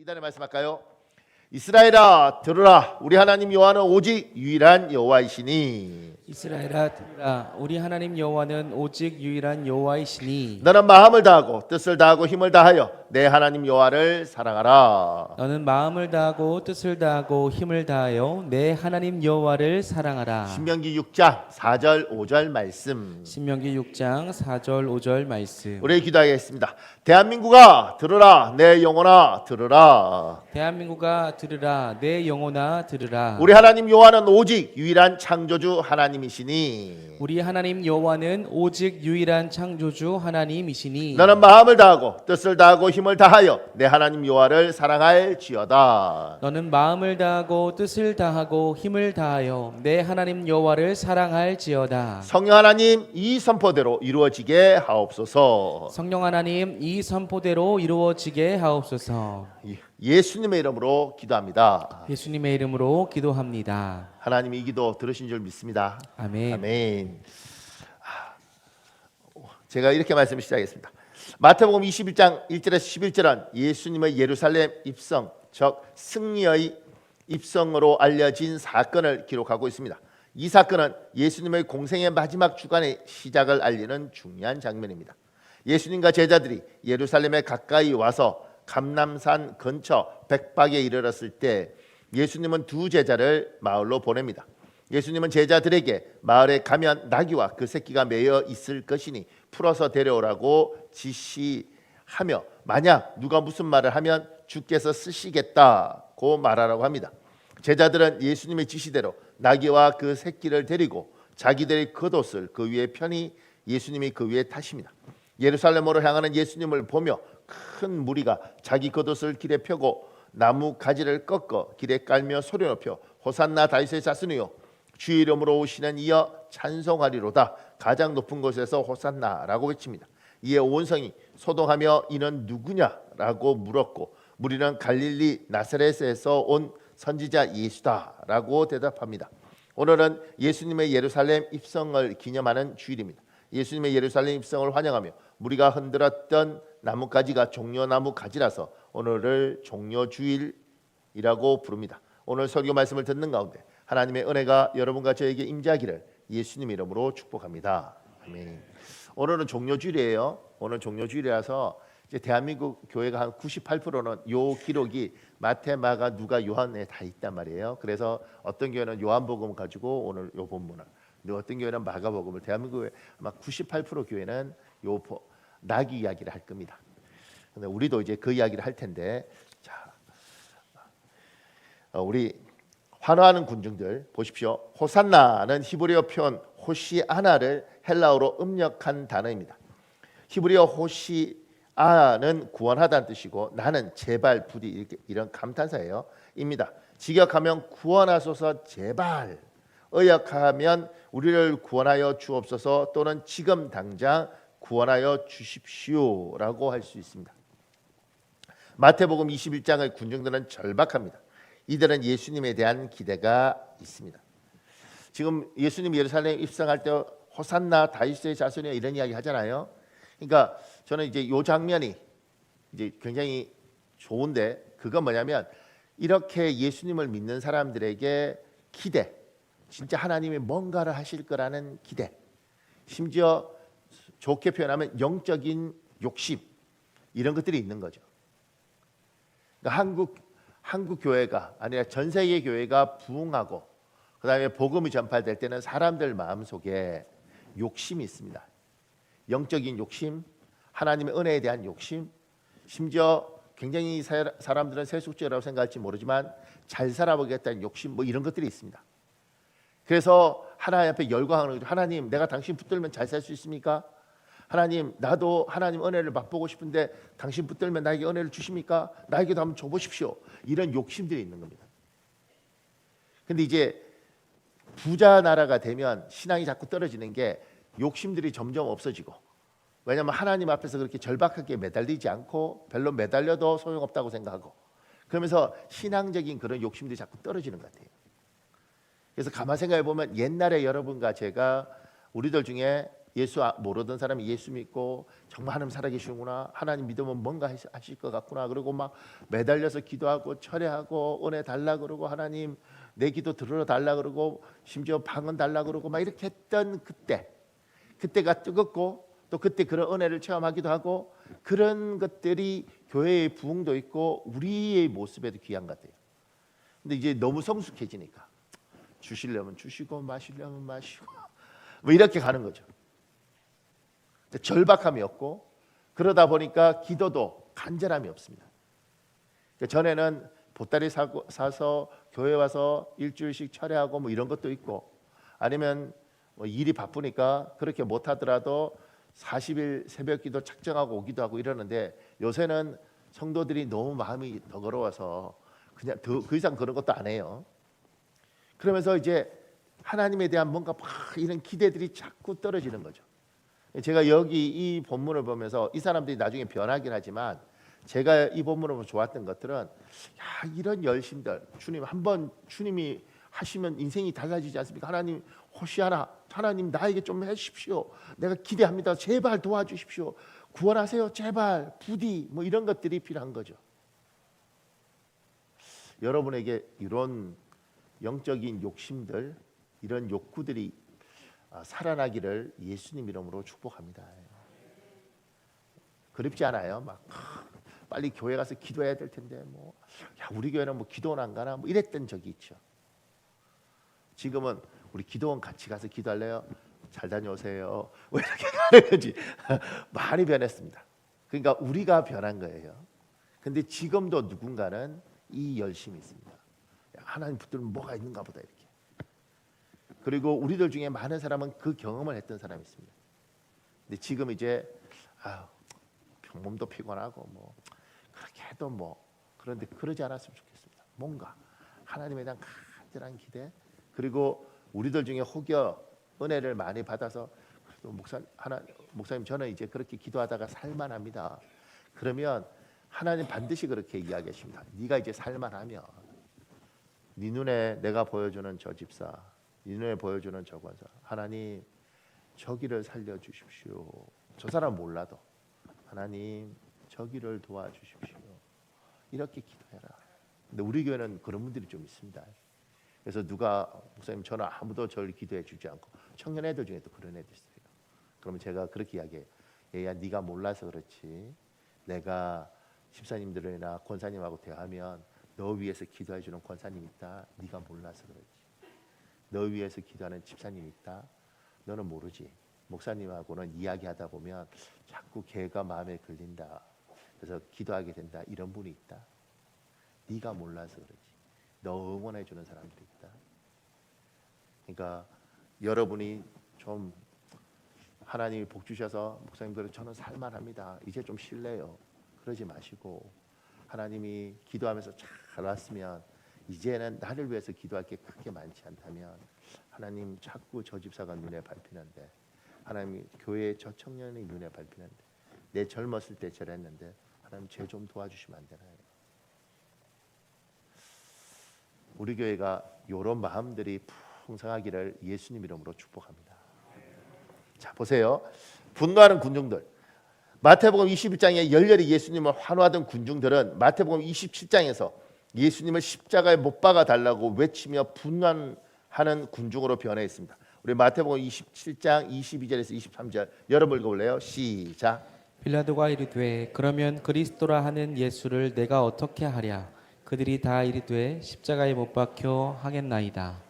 2단에 말씀할까요? 이스라엘아 들으라, 우리 하나님 여호와는 오직 유일한 여호와이시니 이스라엘아 들으라, 우리 하나님 여호와는 오직 유일한 여호와이시니 너는 마음을 다하고 뜻을 다하고 힘을 다하여 내 하나님 여호와를 사랑하라. 너는 마음을 다하고 뜻을 다하고 힘을 다하여 내 하나님 여호와를 사랑하라. 신명기 6장 4절 5절 말씀, 신명기 6장 4절 5절 말씀. 우리 기도하겠습니다. 대한민국아 들으라, 내 영혼아 들으라. 대한민국아 들으라, 내 영혼아 들으라. 우리 하나님 여호와는 오직 유일한 창조주 하나님이시니 우리 하나님 여호와는 오직 유일한 창조주 하나님이시니 너는 마음을 다하고 뜻을 다하고 힘을 다하여 내 하나님 여호와를 사랑할지어다. 너는 마음을 다하고 뜻을 다하고 힘을 다하여 내 하나님 여호와를 사랑할지어다. 성령 하나님, 이 선포대로 이루어지게 하옵소서. 성령 하나님, 이 선포대로 이루어지게 하옵소서. 예수님의 이름으로 기도합니다. 예수님의 이름으로 기도합니다. 하나님이 이 기도 들으신 줄 믿습니다. 아멘. 아멘. 제가 이렇게 말씀을 시작하겠습니다. 마태복음 21장 1절에서 11절은 예수님의 예루살렘 입성, 즉 승리의 입성으로 알려진 사건을 기록하고 있습니다. 이 사건은 예수님의 공생의 마지막 주간의 시작을 알리는 중요한 장면입니다. 예수님과 제자들이 예루살렘에 가까이 와서 감람산 근처 백박에 이르렀을 때 예수님은 두 제자를 마을로 보냅니다. 예수님은 제자들에게 마을에 가면 나귀와 그 새끼가 매여 있을 것이니 풀어서 데려오라고 지시하며 만약 누가 무슨 말을 하면 주께서 쓰시겠다고 말하라고 합니다. 제자들은 예수님의 지시대로 나귀와 그 새끼를 데리고 자기들의 겉옷을 그 위에 펴니 예수님이 그 위에 타십니다. 예루살렘으로 향하는 예수님을 보며 큰 무리가 자기 겉옷을 길에 펴고 나무 가지를 꺾어 길에 깔며 소리 높여 호산나 다윗의 자손이요 주의 이름으로 오시는 이여 찬송하리로다, 가장 높은 곳에서 호산나라고 외칩니다. 이에 온 성이 소동하며 이는 누구냐라고 물었고 무리는 갈릴리 나사렛에서 온 선지자 예수다라고 대답합니다. 오늘은 예수님의 예루살렘 입성을 기념하는 주일입니다. 예수님의 예루살렘 입성을 환영하며 무리가 흔들었던 나뭇가지가 종려나무 가지라서 오늘을 종려주일이라고 부릅니다. 오늘 설교 말씀을 듣는 가운데 하나님의 은혜가 여러분과 저에게 임재하기를 예수님 이름으로 축복합니다. 아멘. 오늘은 종려주일이에요. 오늘 종려주일이라서 이제 대한민국 교회가 한 98%는 요 기록이 마태, 마가, 누가, 요한에 다 있단 말이에요. 그래서 어떤 교회는 요한복음 가지고 오늘 요 본문을, 어떤 교회는 마가복음을, 대한민국의 아마 98% 교회는 요 나귀 이야기를 할 겁니다. 근데 우리도 이제 그 이야기를 할 텐데, 자, 우리 환호하는 군중들 보십시오. 호산나는 히브리어 표현 호시아나를 헬라어로 음력한 단어입니다. 히브리어 호시아는 구원하다는 뜻이고 나는 제발 부디 이렇게 이런 감탄사예요. 입니다. 직역하면 구원하소서 제발, 의역하면 우리를 구원하여 주옵소서 또는 지금 당장 구원하여 주십시오라고 할 수 있습니다. 마태복음 21장의 군중들은 절박합니다. 이들은 예수님에 대한 기대가 있습니다. 지금 예수님 예루살렘 입성할 때 호산나 다윗의 자손이여 이런 이야기 하잖아요. 그러니까 저는 이제 이 장면이 이제 굉장히 좋은데, 그건 뭐냐면 이렇게 예수님을 믿는 사람들에게 기대, 진짜 하나님이 뭔가를 하실 거라는 기대, 심지어 좋게 표현하면 영적인 욕심, 이런 것들이 있는 거죠. 그러니까 한국 교회가 아니라 전 세계 교회가 부흥하고 그다음에 복음이 전파될 때는 사람들 마음속에 욕심이 있습니다. 영적인 욕심, 하나님의 은혜에 대한 욕심, 심지어 굉장히 사람들은 세속적이라고 생각할지 모르지만 잘 살아보겠다는 욕심, 뭐 이런 것들이 있습니다. 그래서 하나님 앞에 열광하는 거죠. 하나님, 내가 당신 붙들면 잘 살 수 있습니까? 하나님, 나도 하나님 은혜를 맛보고 싶은데 당신 붙들면 나에게 은혜를 주십니까? 나에게도 한번 줘보십시오. 이런 욕심들이 있는 겁니다. 근데 이제 부자 나라가 되면 신앙이 자꾸 떨어지는 게 욕심들이 점점 없어지고, 왜냐하면 하나님 앞에서 그렇게 절박하게 매달리지 않고 별로 매달려도 소용없다고 생각하고, 그러면서 신앙적인 그런 욕심들이 자꾸 떨어지는 것 같아요. 그래서 가만 생각해 보면 옛날에 여러분과 제가 우리들 중에 예수 모르던 사람이 예수 믿고 정말 하나님 살아계시구나, 하나님 믿으면 뭔가 하실 것 같구나, 그리고 막 매달려서 기도하고 철회하고 은혜 달라 그러고 하나님 내 기도 들어 달라 그러고 심지어 방언 달라 그러고 막 이렇게 했던 그때가 뜨겁고 또 그때 그런 은혜를 체험하기도 하고 그런 것들이 교회의 부흥도 있고 우리의 모습에도 귀한 것 같아요. 근데 이제 너무 성숙해지니까 주시려면 주시고 마시려면 마시고 뭐 이렇게 가는 거죠. 절박함이 없고 그러다 보니까 기도도 간절함이 없습니다. 전에는 보따리 사서 교회 와서 일주일씩 철회하고 뭐 이런 것도 있고, 아니면 뭐 일이 바쁘니까 그렇게 못하더라도 40일 새벽기도 작정하고 오기도 하고 이러는데, 요새는 성도들이 너무 마음이 더러워서 그냥 그 이상 그런 것도 안 해요. 그러면서 이제 하나님에 대한 뭔가 막 이런 기대들이 자꾸 떨어지는 거죠. 제가 여기 이 본문을 보면서 이 사람들이 나중에 변하긴 하지만 제가 이 본문을 보면서 좋았던 것들은, 야, 이런 열심들, 주님 한번 주님이 하시면 인생이 달라지지 않습니까? 하나님 호시아나, 하나님 나에게 좀 해주십시오. 내가 기대합니다. 제발 도와주십시오. 구원하세요. 제발 부디 뭐 이런 것들이 필요한 거죠. 여러분에게 이런 영적인 욕심들, 이런 욕구들이 살아나기를 예수님 이름으로 축복합니다. 그립지 않아요? 막 빨리 교회 가서 기도해야 될 텐데 뭐, 야, 우리 교회는 뭐 기도원 안 가나 뭐 이랬던 적이 있죠. 지금은 우리 기도원 같이 가서 기도할래요? 잘 다녀오세요. 왜 이렇게 가는 거지? 많이 변했습니다. 그러니까 우리가 변한 거예요. 근데 지금도 누군가는 이 열심이 있습니다. 야, 하나님 붙들면 뭐가 있는가 보다 이렇게. 그리고 우리들 중에 많은 사람은 그 경험을 했던 사람이 있습니다. 근데 지금 이제 몸도 피곤하고 뭐 그렇게 해도 뭐, 그런데 그러지 않았으면 좋겠습니다. 뭔가 하나님에 대한 간절한 기대, 그리고 우리들 중에 혹여 은혜를 많이 받아서 그래도 목사님 저는 이제 그렇게 기도하다가 살만합니다. 그러면 하나님 반드시 그렇게 이야기하십니다. 네가 이제 살만하면 네 눈에 내가 보여주는 저 집사, 네 눈에 보여주는 저 권사, 하나님 저기를 살려주십시오. 저 사람 몰라도 하나님 저기를 도와주십시오. 이렇게 기도해라. 근데 우리 교회는 그런 분들이 좀 있습니다. 그래서 누가 목사님 저는 아무도 저를 기도해 주지 않고, 청년 애들 중에도 그런 애들 있어요. 그러면 제가 그렇게 이야기해요. 얘야, 네가 몰라서 그렇지. 내가 집사님들이나 권사님하고 대하면 너 위해서 기도해 주는 권사님 있다. 네가 몰라서 그렇지. 너 위해서 기도하는 집사님 있다. 너는 모르지. 목사님하고는 이야기하다 보면 자꾸 걔가 마음에 걸린다. 그래서 기도하게 된다. 이런 분이 있다. 네가 몰라서 그렇지. 너 응원해 주는 사람들이 있다. 그러니까 여러분이 좀 하나님이 복 주셔서 목사님들은 저는 살만합니다. 이제 좀 쉴래요. 그러지 마시고, 하나님이 기도하면서 잘 왔으면 이제는 나를 위해서 기도할 게 그렇게 많지 않다면, 하나님 자꾸 저 집사가 눈에 밟히는데, 하나님 교회의 저 청년이 눈에 밟히는데, 내 젊었을 때 저랬는데 하나님 쟤 좀 도와주시면 안 되나요? 우리 교회가 이런 마음들이 풍성하기를 예수님 이름으로 축복합니다. 자, 보세요. 분노하는 군중들. 마태복음 21장에 열렬히 예수님을 환호하던 군중들은 마태복음 27장에서 예수님을 십자가에 못 박아 달라고 외치며 분노하는 군중으로 변해 있습니다. 우리 마태복음 27장 22절에서 23절 여러분 읽어볼래요? 시작. 빌라도가 이르되 그러면 그리스도라 하는 예수를 내가 어떻게 하랴? 그들이 다 이르되 십자가에 못 박혀 하겠나이다.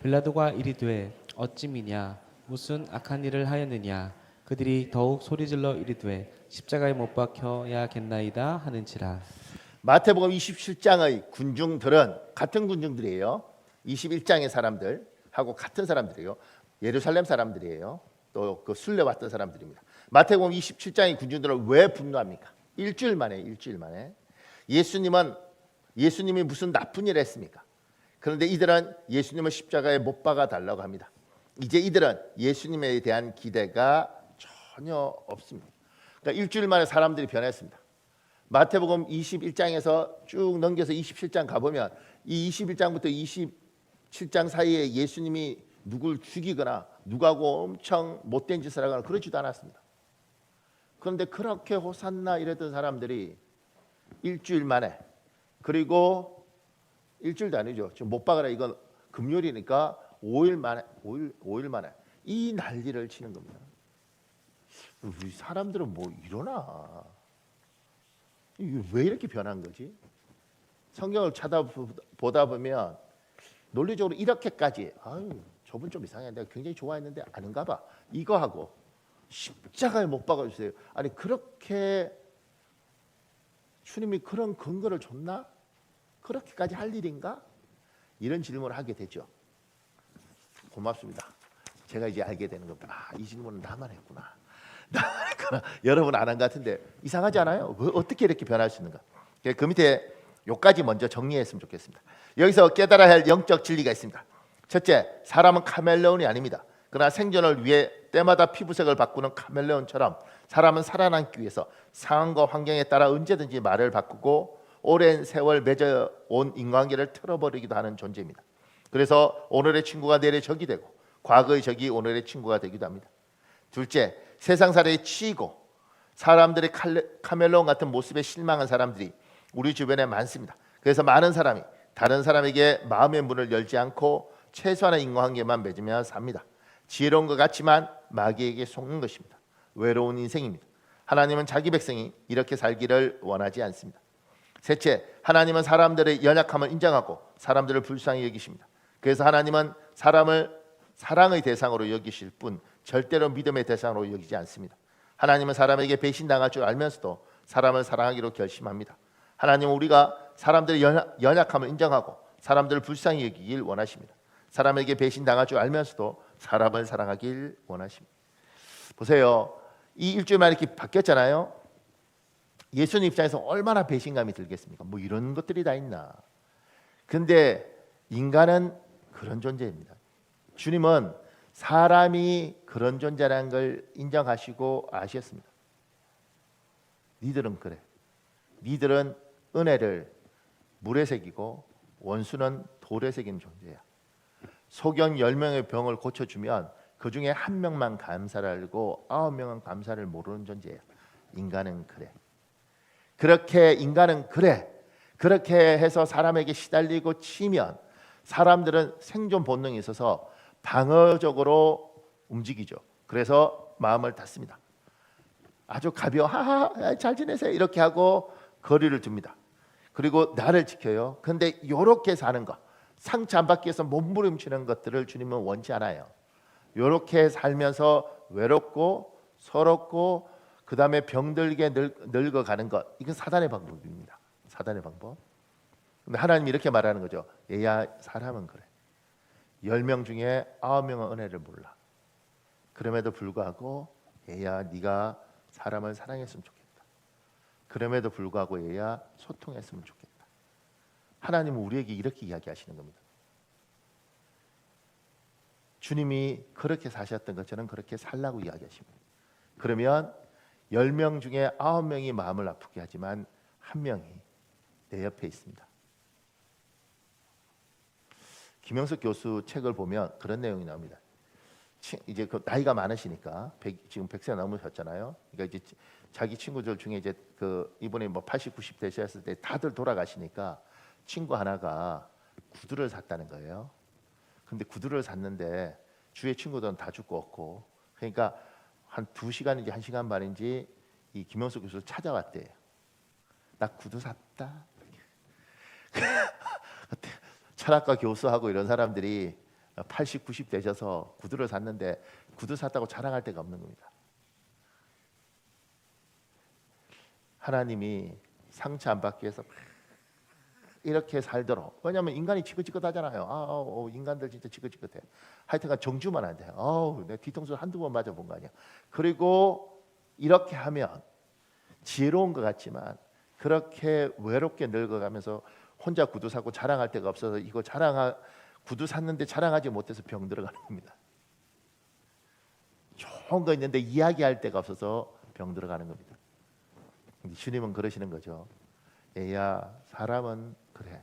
빌라도가 이르되 어찌미냐? 무슨 악한 일을 하였느냐? 그들이 더욱 소리질러 이르되 십자가에 못 박혀야겠나이다 하는지라. 마태복음 27장의 군중들은 같은 군중들이에요. 21장의 사람들하고 같은 사람들이에요. 예루살렘 사람들이에요. 또 그 순례 왔던 사람들입니다. 마태복음 27장의 군중들은 왜 분노합니까? 일주일 만에 예수님이 무슨 나쁜 일을 했습니까? 그런데 이들은 예수님을 십자가에 못 박아 달라고 합니다. 이제 이들은 예수님에 대한 기대가 전혀 없습니다. 그러니까 일주일 만에 사람들이 변했습니다. 마태복음 21장에서 쭉 넘겨서 27장 가보면 이 21장부터 27장 사이에 예수님이 누굴 죽이거나 누구하고 엄청 못된 짓을 하거나 그러지도 않았습니다. 그런데 그렇게 호산나 이랬던 사람들이 일주일 만에, 그리고 일주일도 아니죠. 지금 못 박아라, 이건 금요일이니까 5일 만에, 5일 만에 이 난리를 치는 겁니다. 우리 사람들은 뭐 이러나? 이게 왜 이렇게 변한 거지? 성경을 찾아보다 보면 논리적으로 이렇게까지, 아유 저분 좀 이상해, 내가 굉장히 좋아했는데 아닌가 봐, 이거 하고 십자가에 못 박아주세요. 아니 그렇게 주님이 그런 근거를 줬나? 그렇게까지 할 일인가? 이런 질문을 하게 되죠. 고맙습니다. 제가 이제 알게 되는 겁니다. 아, 이 질문은 나만 했구나. 나만 했구나. 여러분 안 한 것 같은데 이상하지 않아요? 왜 어떻게 이렇게 변할 수 있는가? 그 밑에 요까지 먼저 정리했으면 좋겠습니다. 여기서 깨달아야 할 영적 진리가 있습니다. 첫째, 사람은 카멜레온이 아닙니다. 그러나 생존을 위해 때마다 피부색을 바꾸는 카멜레온처럼 사람은 살아남기 위해서 상황과 환경에 따라 언제든지 말을 바꾸고 오랜 세월 맺어온 인간관계를 틀어버리기도 하는 존재입니다. 그래서 오늘의 친구가 내일의 적이 되고 과거의 적이 오늘의 친구가 되기도 합니다. 둘째, 세상살이에 치이고 사람들의 카멜레온 같은 모습에 실망한 사람들이 우리 주변에 많습니다. 그래서 많은 사람이 다른 사람에게 마음의 문을 열지 않고 최소한의 인간관계만 맺으며 삽니다. 지혜로운 것 같지만 마귀에게 속는 것입니다. 외로운 인생입니다. 하나님은 자기 백성이 이렇게 살기를 원하지 않습니다. 셋째, 하나님은 사람들의 연약함을 인정하고 사람들을 불쌍히 여기십니다. 그래서 하나님은 사람을 사랑의 대상으로 여기실 뿐 절대로 믿음의 대상으로 여기지 않습니다. 하나님은 사람에게 배신당할 줄 알면서도 사람을 사랑하기로 결심합니다. 하나님은 우리가 사람들의 연약함을 인정하고 사람들을 불쌍히 여기길 원하십니다. 사람에게 배신당할 줄 알면서도 사람을 사랑하길 원하십니다. 보세요. 이 일주일 만에 이렇게 바뀌었잖아요. 예수님 입장에서 얼마나 배신감이 들겠습니까? 뭐 이런 것들이 다 있나. 근데 인간은 그런 존재입니다. 주님은 사람이 그런 존재라는 걸 인정하시고 아셨습니다. 니들은 그래. 니들은 은혜를 물에 새기고 원수는 돌에 새긴 존재야. 소경 10명의 병을 고쳐주면 그 중에 한 명만 감사를 알고 9명은 감사를 모르는 존재야. 인간은 그래. 그렇게 인간은 그래. 그렇게 해서 사람에게 시달리고 치면 사람들은 생존 본능이 있어서 방어적으로 움직이죠. 그래서 마음을 닫습니다. 아주 가벼워, 하하 잘 지내세요 이렇게 하고 거리를 둡니다. 그리고 나를 지켜요. 그런데 이렇게 사는 거, 상처 안 받기 위해서 몸부림치는 것들을 주님은 원치 않아요. 이렇게 살면서 외롭고 서럽고 그 다음에 병들게 늙어가는 것, 이건 사단의 방법입니다. 사단의 방법. 근데 하나님이 이렇게 말하는 거죠. 얘야, 사람은 그래. 10명 중에 9명은 은혜를 몰라. 그럼에도 불구하고 얘야, 네가 사람을 사랑했으면 좋겠다. 그럼에도 불구하고 얘야, 소통했으면 좋겠다. 하나님은 우리에게 이렇게 이야기하시는 겁니다. 주님이 그렇게 사셨던 것처럼 그렇게 살라고 이야기하십니다. 그러면 10명 중에 9명이 마음을 아프게 하지만 한 명이 내 옆에 있습니다. 김영석 교수 책을 보면 그런 내용이 나옵니다. 이제 그 나이가 많으시니까 지금 100세 넘으셨잖아요. 그러니까 이제 자기 친구들 중에 이제 그 이번에 뭐 80, 90 되셨을 때 다들 돌아가시니까 친구 하나가 구두를 샀다는 거예요. 근데 구두를 샀는데 주위의 친구들은 다 죽고 없고, 그러니까 한 2시간인지 1시간 반인지 이 김영석 교수를 찾아왔대요. 나 구두 샀다. 철학과 교수하고 이런 사람들이 80, 90 되셔서 구두를 샀는데 구두 샀다고 자랑할 데가 없는 겁니다. 하나님이 상처 안 받기 위해서 이렇게 살도록, 왜냐하면 인간이 지긋지긋하잖아요. 인간들 진짜 지긋지긋해. 하여튼간 정주만 안 돼요. 내 뒤통수 한두 번 맞아본 거 아니야. 그리고 이렇게 하면 지혜로운 것 같지만 그렇게 외롭게 늙어가면서 혼자 구두 사고 자랑할 데가 없어서 이거 구두 샀는데 자랑하지 못해서 병 들어가는 겁니다. 좋은 거 있는데 이야기할 데가 없어서 병 들어가는 겁니다. 주님은 그러시는 거죠. 얘야, 사람은 그래.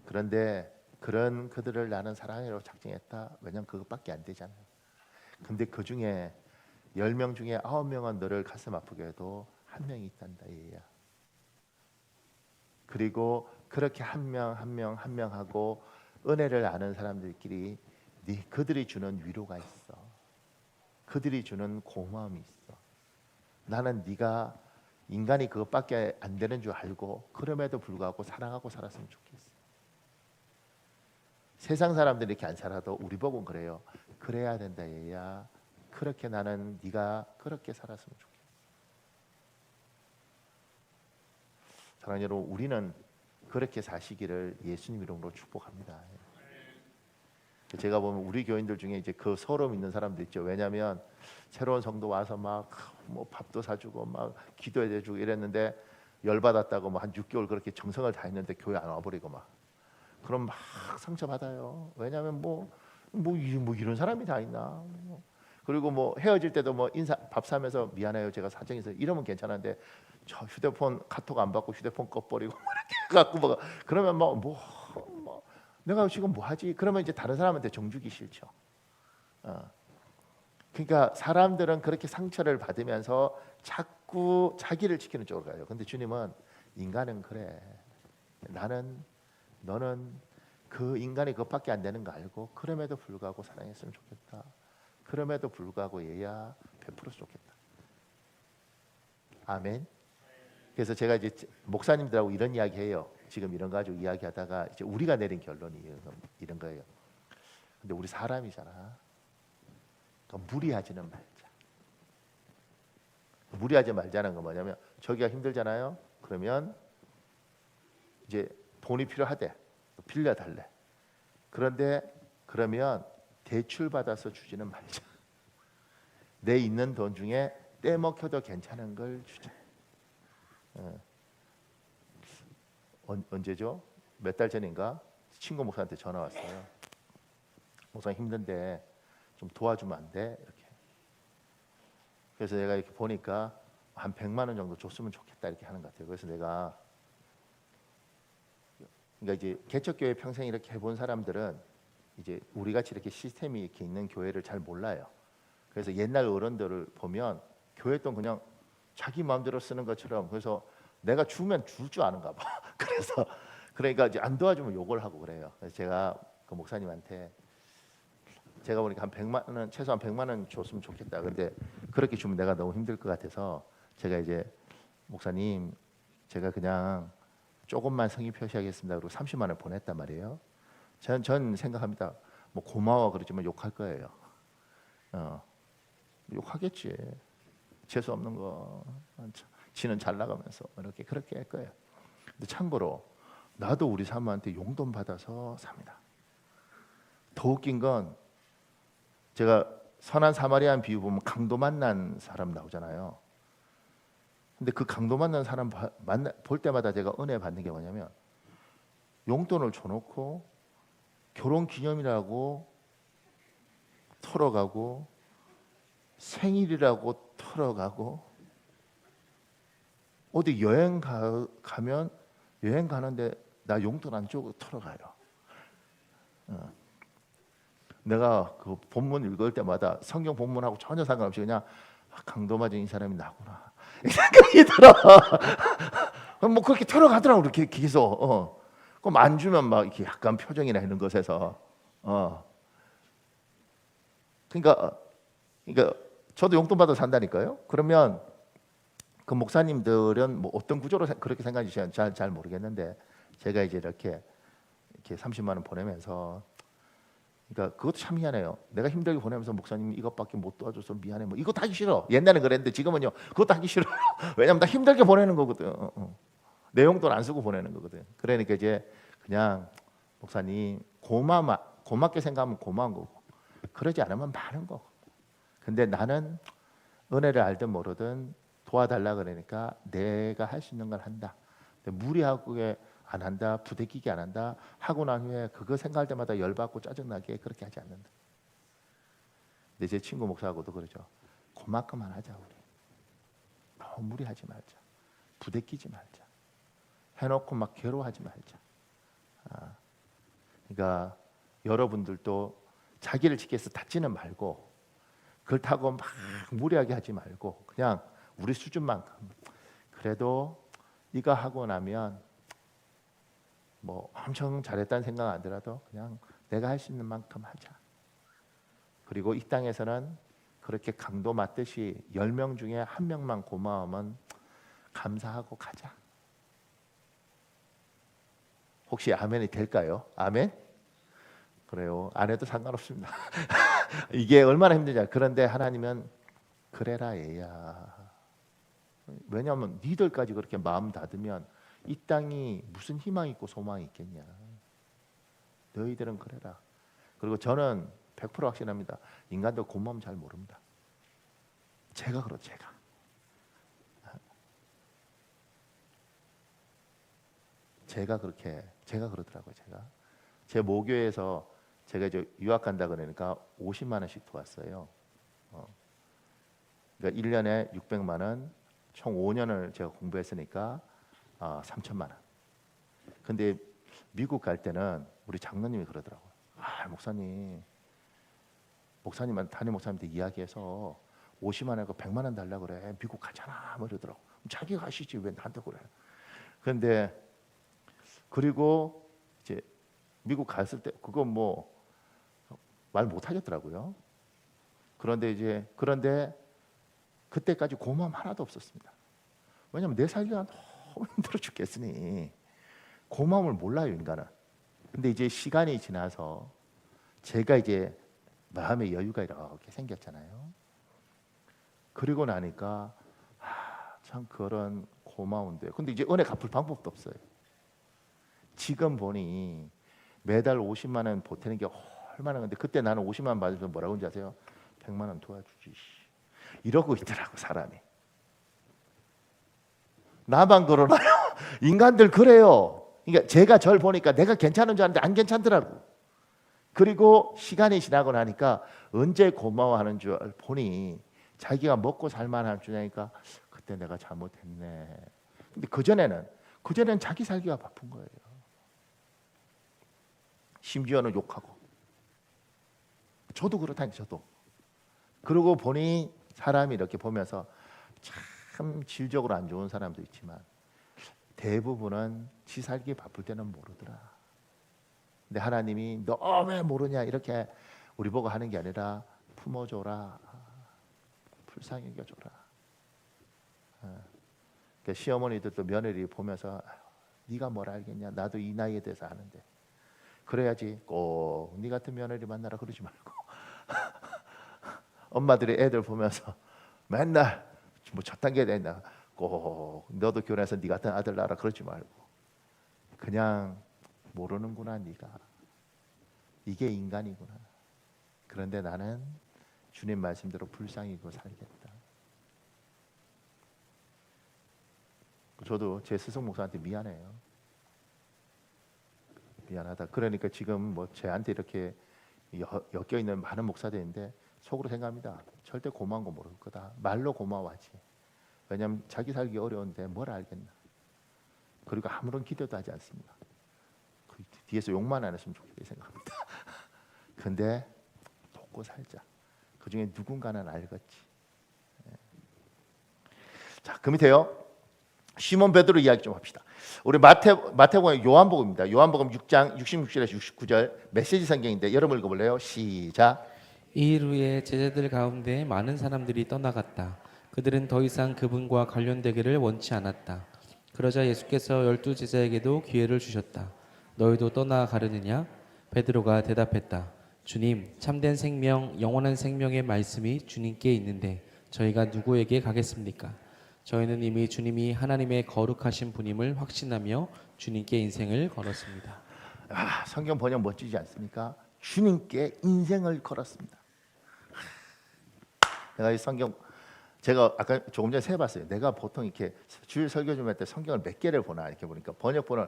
그런데 그런 그들을 나는 사랑으로 작정했다. 왜냐면 그것밖에 안 되잖아요. 근데 그 중에 10명 중에 9명은 너를 가슴 아프게 해도 한 명이 있단다 얘야. 그리고 그렇게 한 명 한 명 한 명 하고 은혜를 아는 사람들끼리 그들이 주는 위로가 있어. 그들이 주는 고마움이 있어. 나는 네가 인간이 그것밖에 안 되는 줄 알고 그럼에도 불구하고 사랑하고 살았으면 좋겠어. 세상 사람들이 이렇게 안 살아도 우리 보고는 그래요. 그래야 된다 얘야. 그렇게 나는 네가 그렇게 살았으면 좋겠어. 사랑하는 여러분, 우리는 그렇게 사시기를 예수님 이름으로 축복합니다. 제가 보면 우리 교인들 중에 이제 그 서름 있는 사람들 있죠. 왜냐하면 새로운 성도 와서 막 뭐 밥도 사주고 막 기도해주고 이랬는데 열받았다고 뭐 한 6개월 그렇게 정성을 다했는데 교회 안 와버리고 막 그럼 막 상처 받아요. 왜냐하면 뭐 이런 사람이 다 있나. 그리고 뭐 헤어질 때도 뭐 인사 밥 사면서 미안해요 제가 사정이 있어요 이러면 괜찮은데 저 휴대폰 카톡 안 받고 휴대폰 꺼버리고 뭐 이렇게 갖고 뭐 그러면 뭐 내가 지금 뭐 하지? 그러면 이제 다른 사람한테 정주기 싫죠. 그러니까 사람들은 그렇게 상처를 받으면서 자꾸 자기를 지키는 쪽으로 가요. 근데 주님은 인간은 그래. 너는 그 인간이 그것밖에 안 되는 거 알고 그럼에도 불구하고 사랑했으면 좋겠다. 그럼에도 불구하고 얘야 베풀어서 좋겠다. 아멘. 그래서 제가 이제 목사님들하고 이런 이야기해요. 지금 이런 거 가지고 이야기하다가 이제 우리가 내린 결론이 이런 거예요. 근데 우리 사람이잖아. 그러니까 무리하지는 말자. 무리하지 말자는 건 뭐냐면 저기가 힘들잖아요. 그러면 이제 돈이 필요하대. 빌려달래. 그런데 그러면 대출 받아서 주지는 말자. 내 있는 돈 중에 떼먹혀도 괜찮은 걸 주자. 언제죠? 몇 달 전인가 친구 목사한테 전화 왔어요. 목사 힘든데 좀 도와주면 안 돼? 이렇게. 그래서 내가 이렇게 보니까 한 100만 원 정도 줬으면 좋겠다 이렇게 하는 것 같아요. 그래서 내가 그러니까 이제 개척교회 평생 이렇게 해본 사람들은 이제 우리 같이 이렇게 시스템이 이렇게 있는 교회를 잘 몰라요. 그래서 옛날 어른들을 보면 교회 돈 그냥 자기 마음대로 쓰는 것처럼 그래서 내가 주면 줄 줄 아는가 봐. 그래서 그러니까 이제 안 도와주면 욕을 하고 그래요. 그래서 제가 그 목사님한테 제가 보니까 한 100만 원 최소한 100만 원 줬으면 좋겠다. 근데 그렇게 주면 내가 너무 힘들 것 같아서 제가 이제 목사님 제가 그냥 조금만 성의 표시하겠습니다. 그리고 30만 원 보냈단 말이에요. 전 생각합니다. 뭐 고마워 그러지만 욕할 거예요. 욕하겠지. 재수 없는 거. 지는 잘 나가면서 이렇게 그렇게 할 거예요. 근데 참고로 나도 우리 사모한테 용돈 받아서 삽니다. 더 웃긴 건 제가 선한 사마리안 비유 보면 강도 만난 사람 나오잖아요. 근데 그 강도 만난 사람 볼 때마다 제가 은혜 받는 게 뭐냐면 용돈을 줘놓고 결혼 기념이라고 털어가고 생일이라고 털어가고 어디 여행 가면 여행 가는데 나 용돈 안 주고 털어가요. 내가 그 본문 읽을 때마다 성경 본문하고 전혀 상관없이 그냥 강도 맞은 이 사람이 나구나 생각이 들어. 뭐 그렇게 털어가더라고 이렇게 계속. 그럼 안 주면 막 이렇게 약간 표정이나 이런 것에서 그러니까 저도 용돈 받아 산다니까요. 그러면 그 목사님들은 뭐 어떤 구조로 그렇게 생각하시는지 잘 모르겠는데 제가 이제 이렇게 30만 원 보내면서 그러니까 그것도 참 미안해요. 내가 힘들게 보내면서 목사님 이것밖에 못 도와줘서 미안해. 뭐 이것도 하기 싫어. 옛날엔 그랬는데 지금은요. 그것도 하기 싫어. 왜냐면 나 힘들게 보내는 거거든. 내 용돈 안 쓰고 보내는 거거든. 그러니까 이제 그냥 목사님 고맙게 생각하면 고마운 거고 그러지 않으면 많은 거고. 근데 나는 은혜를 알든 모르든 도와달라 그러니까 내가 할 수 있는 걸 한다. 무리하고 안 한다, 부대끼게 안 한다. 하고 난 후에 그거 생각할 때마다 열받고 짜증나게 그렇게 하지 않는다. 근데 제 친구 목사하고도 그러죠. 고맙게만 하자 우리. 너무 무리하지 말자. 부대끼지 말자. 해놓고 막 괴로워하지 말자. 그러니까 여러분들도 자기를 지키기 위해서 다치는 말고 그렇다고 막 무리하게 하지 말고 그냥 우리 수준만큼 그래도 이거 하고 나면 뭐 엄청 잘했다는 생각 안 들어도 그냥 내가 할 수 있는 만큼 하자. 그리고 이 땅에서는 그렇게 강도 맞듯이 10명 중에 한 명만 고마우면 감사하고 가자. 혹시 아멘이 될까요? 아멘? 그래요. 안 해도 상관없습니다. 이게 얼마나 힘든지. 그런데 하나님은 그래라 얘야. 왜냐하면 니들까지 그렇게 마음 닫으면 이 땅이 무슨 희망이 있고 소망이 있겠냐. 너희들은 그래라. 그리고 저는 100% 확신합니다. 인간들 고마움 잘 모릅니다. 제가 그렇죠. 제가 그러더라고요. 제 모교에서 제가 이제 유학 간다 그러니까 50만 원씩 도왔어요. 그러니까 1년에 600만 원, 총 5년을 제가 공부했으니까 3천만 원. 근데 미국 갈 때는 우리 장로님이 그러더라고요. 목사님한테 담임 목사님한테 이야기해서 50만 원과 100만 원 달라고 그래. 미국 가잖아. 뭐 이러더라고. 자기가 가시지 왜 나한테 그래. 그런데 그리고 이제 미국 갔을 때 그거 뭐 말 못 하겠더라고요. 그런데 그때까지 고마움 하나도 없었습니다. 왜냐하면 내 살기가 너무 힘들어 죽겠으니 고마움을 몰라요, 인간은. 근데 이제 시간이 지나서 제가 이제 마음의 여유가 이렇게 생겼잖아요. 그리고 나니까 참 그런 고마운데. 근데 이제 은혜 갚을 방법도 없어요. 지금 보니 매달 50만 원 보태는 게 얼마나. 근데 그때 나는 50만 원 받으면서 뭐라고 하는지 아세요? 100만 원 도와주지. 이러고 있더라고 사람이. 나만 그러나요? 인간들 그래요. 그러니까 제가 절 보니까 내가 괜찮은 줄 알았는데 안 괜찮더라고. 그리고 시간이 지나고 나니까 언제 고마워하는 줄 보니 자기가 먹고 살만할 줄 아니까 그때 내가 잘못했네. 근데 그전에는 자기 살기가 바쁜 거예요. 심지어는 욕하고. 저도 그렇다니 저도. 그러고 보니 사람이 이렇게 보면서 참 질적으로 안 좋은 사람도 있지만 대부분은 지 살기 바쁠 때는 모르더라. 근데 하나님이 너 왜 모르냐 이렇게 우리 보고 하는 게 아니라 품어줘라, 불쌍히 여겨줘라. 그러니까 시어머니들도 며느리 보면서 네가 뭘 알겠냐, 나도 이 나이에 대해서 아는데. 그래야지 꼭 네 같은 며느리 만나라 그러지 말고 엄마들이 애들 보면서 맨날 뭐 첫 단계에 된다 꼭 너도 결혼해서 네 같은 아들 낳아라 그러지 말고 그냥 모르는구나 네가. 이게 인간이구나. 그런데 나는 주님 말씀대로 불쌍히고 살겠다. 저도 제 스승 목사한테 미안해요. 미안하다. 그러니까 지금 뭐 제한테 이렇게 엮여 있는 많은 목사들인데 속으로 생각합니다. 절대 고마운 거 모를 거다. 말로 고마워하지. 왜냐하면 자기 살기 어려운데 뭘 알겠나. 그리고 아무런 기대도 하지 않습니다. 그 뒤에서 욕만 안 했으면 좋겠다 생각합니다. 근데 돕고 살자. 그 중에 누군가는 알겠지. 자, 그 밑에요. 시몬 베드로 이야기 좀 합시다. 우리 마태복음 요한복음입니다. 요한복음 6장 66절에서 69절 메시지 성경인데 여러분 읽어볼래요? 시작. 이 일 후에 제자들 가운데 많은 사람들이 떠나갔다. 그들은 더 이상 그분과 관련되기를 원치 않았다. 그러자 예수께서 12 제자에게도 기회를 주셨다. 너희도 떠나가려느냐? 베드로가 대답했다. 주님, 참된 생명, 영원한 생명의 말씀이 주님께 있는데 저희가 누구에게 가겠습니까? 저희는 이미 주님이 하나님의 거룩하신 분임을 확신하며 주님께 인생을 걸었습니다. 성경 번역 멋지지 않습니까? 주님께 인생을 걸었습니다. 내가 이 성경 제가 아까 조금 전에 세봤어요. 내가 보통 이렇게 주일 설교 좀 할 때 성경을 몇 개를 보나 이렇게 보니까 번역본을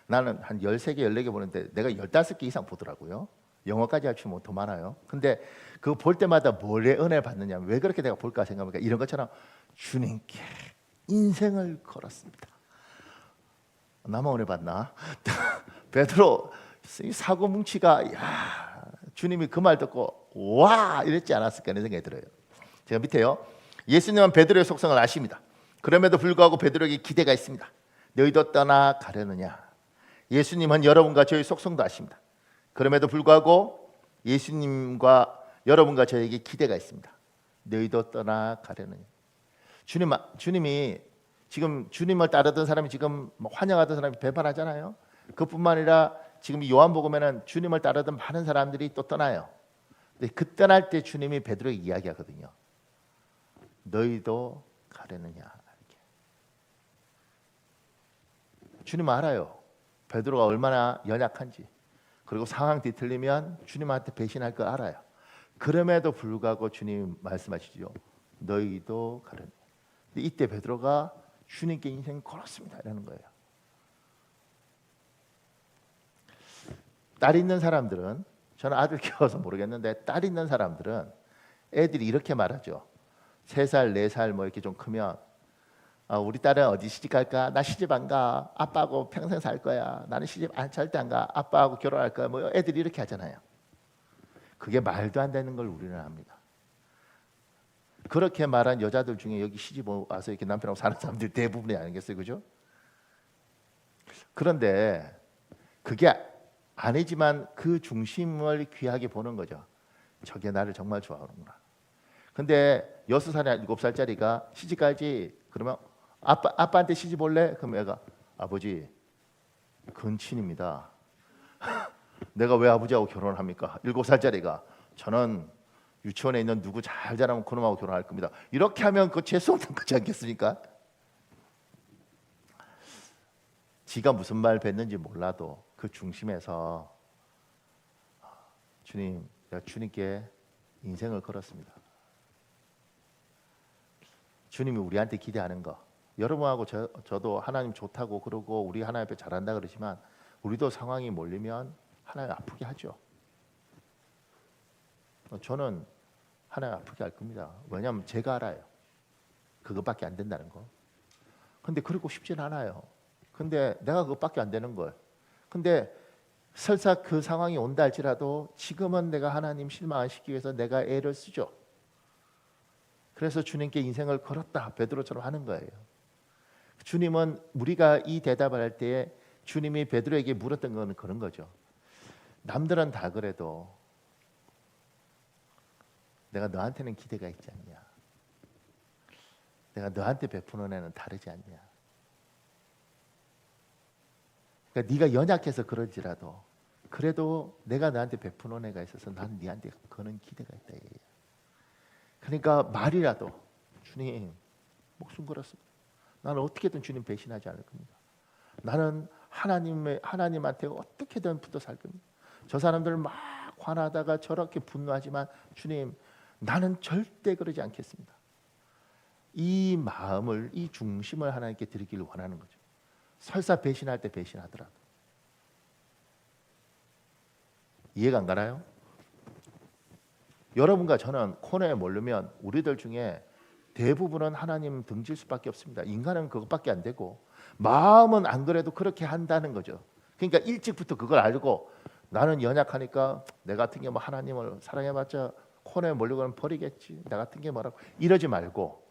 나는 한 13개, 14개 보는데 내가 15개 이상 보더라고요. 영어까지 합치면 더 많아요. 근데 그거 볼 때마다 뭐의 은혜를 받느냐면 왜 그렇게 내가 볼까 생각하니까 이런 것처럼 주님께 인생을 걸었습니다. 나만 은혜 받나? 베드로 이 사고 뭉치가 야, 주님이 그 말 듣고 와 이랬지 않았을까 하는 생각이 들어요. 제가 밑에요. 예수님은 베드로의 속성을 아십니다. 그럼에도 불구하고 베드로에게 기대가 있습니다. 너희도 떠나 가려느냐. 예수님은 여러분과 저희 속성도 아십니다. 그럼에도 불구하고 예수님과 여러분과 저에게 기대가 있습니다. 너희도 떠나 가려느냐. 주님이 지금 주님을 따르던 사람이 지금 환영하던 사람이 배반하잖아요. 그뿐만 아니라 지금 이 요한복음에는 주님을 따르던 많은 사람들이 또 떠나요. 근데 그 떠날 때 주님이 베드로에게 이야기하거든요. 너희도 가려느냐. 이렇게. 주님 알아요. 베드로가 얼마나 연약한지. 그리고 상황 뒤틀리면 주님한테 배신할 걸 알아요. 그럼에도 불구하고 주님 말씀하시죠. 너희도 가려느냐. 근데 이때 베드로가 주님께 인생 걸었습니다. 라는 거예요. 딸 있는 사람들은, 저는 아들 키워서 모르겠는데 딸 있는 사람들은 애들이 이렇게 말하죠. 3살, 4살 뭐 이렇게 좀 크면 우리 딸은 어디 시집 갈까? 나 시집 안 가. 아빠하고 평생 살 거야. 나는 시집 절대 안 가. 아빠하고 결혼할 거야. 뭐 애들이 이렇게 하잖아요. 그게 말도 안 되는 걸 우리는 압니다. 그렇게 말한 여자들 중에 여기 시집 와서 이렇게 남편하고 사는 사람들 대부분이 아니겠어요, 그죠? 그런데 그게 아니지만 그 중심을 귀하게 보는 거죠. 저게 나를 정말 좋아하는구나. 근데 6살이나 7살짜리가 시집 가야지. 그러면 아빠한테 시집 올래? 그럼 애가 아버지 근친입니다. 내가 왜 아버지하고 결혼을 합니까? 7살짜리가 저는 유치원에 있는 누구 잘 자라면 그놈하고 결혼할 겁니다. 이렇게 하면 그거 재수 없는 거지 않겠습니까? 지가 무슨 말 뱉는지 몰라도 그 중심에서 주님, 내가 주님께 인생을 걸었습니다. 주님이 우리한테 기대하는 거. 여러분하고 저도 하나님 좋다고 그러고 우리 하나님 앞에 잘한다 그러지만 우리도 상황이 몰리면 하나님 아프게 하죠. 저는 하나님 아프게 할 겁니다. 왜냐하면 제가 알아요. 그것밖에 안 된다는 거. 근데 그러고 싶진 않아요. 근데 내가 그것밖에 안 되는 걸. 근데 설사 그 상황이 온다 할지라도 지금은 내가 하나님 실망 안 시키기 위해서 내가 애를 쓰죠. 그래서 주님께 인생을 걸었다. 베드로처럼 하는 거예요. 주님은 우리가 이 대답을 할 때에 주님이 베드로에게 물었던 건 그런 거죠. 남들은 다 그래도 내가 너한테는 기대가 있지 않냐. 내가 너한테 베푸는 애는 다르지 않냐. 그러니까 네가 연약해서 그럴지라도 그래도 내가 너한테 베푸는 애가 있어서 난 네한테 거는 기대가 있다. 그러니까 말이라도 주님 목숨 걸었습니다. 나는 어떻게든 주님 배신하지 않을 겁니다. 나는 하나님한테 어떻게든 붙어 살 겁니다. 저 사람들 막 화나다가 저렇게 분노하지만 주님 나는 절대 그러지 않겠습니다. 이 마음을, 이 중심을 하나님께 드리기를 원하는 거죠. 설사 배신할 때 배신하더라도. 이해가 안 가나요? 여러분과 저는 코너에 몰리면 우리들 중에 대부분은 하나님 등질 수밖에 없습니다. 인간은 그것밖에 안 되고 마음은 안 그래도 그렇게 한다는 거죠. 그러니까 일찍부터 그걸 알고 나는 연약하니까 내 같은 게 뭐 하나님을 사랑해봤자 코너에 몰리고는 버리겠지. 나 같은 게 뭐라고 이러지 말고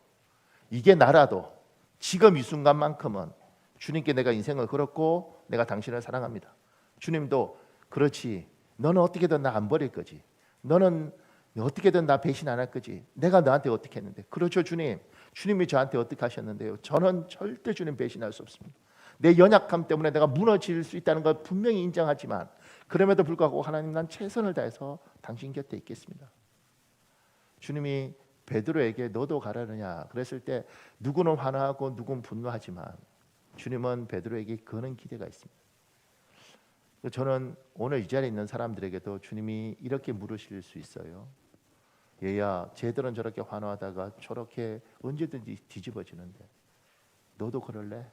이게 나라도 지금 이 순간만큼은 주님께 내가 인생을 걸었고 내가 당신을 사랑합니다. 주님도 그렇지. 너는 어떻게든 나 안 버릴 거지. 너는 어떻게든 나 배신 안 할 거지. 내가 너한테 어떻게 했는데. 그렇죠 주님. 주님이 저한테 어떻게 하셨는데요. 저는 절대 주님 배신할 수 없습니다. 내 연약함 때문에 내가 무너질 수 있다는 걸 분명히 인정하지만 그럼에도 불구하고 하나님 난 최선을 다해서 당신 곁에 있겠습니다. 주님이 베드로에게 너도 가라느냐 그랬을 때 누구는 화나고 누구는 분노하지만 주님은 베드로에게 그는 기대가 있습니다. 저는 오늘 이 자리에 있는 사람들에게도 주님이 이렇게 물으실 수 있어요. 얘야 쟤들은 저렇게 환호하다가 저렇게 언제든지 뒤집어지는데 너도 그럴래?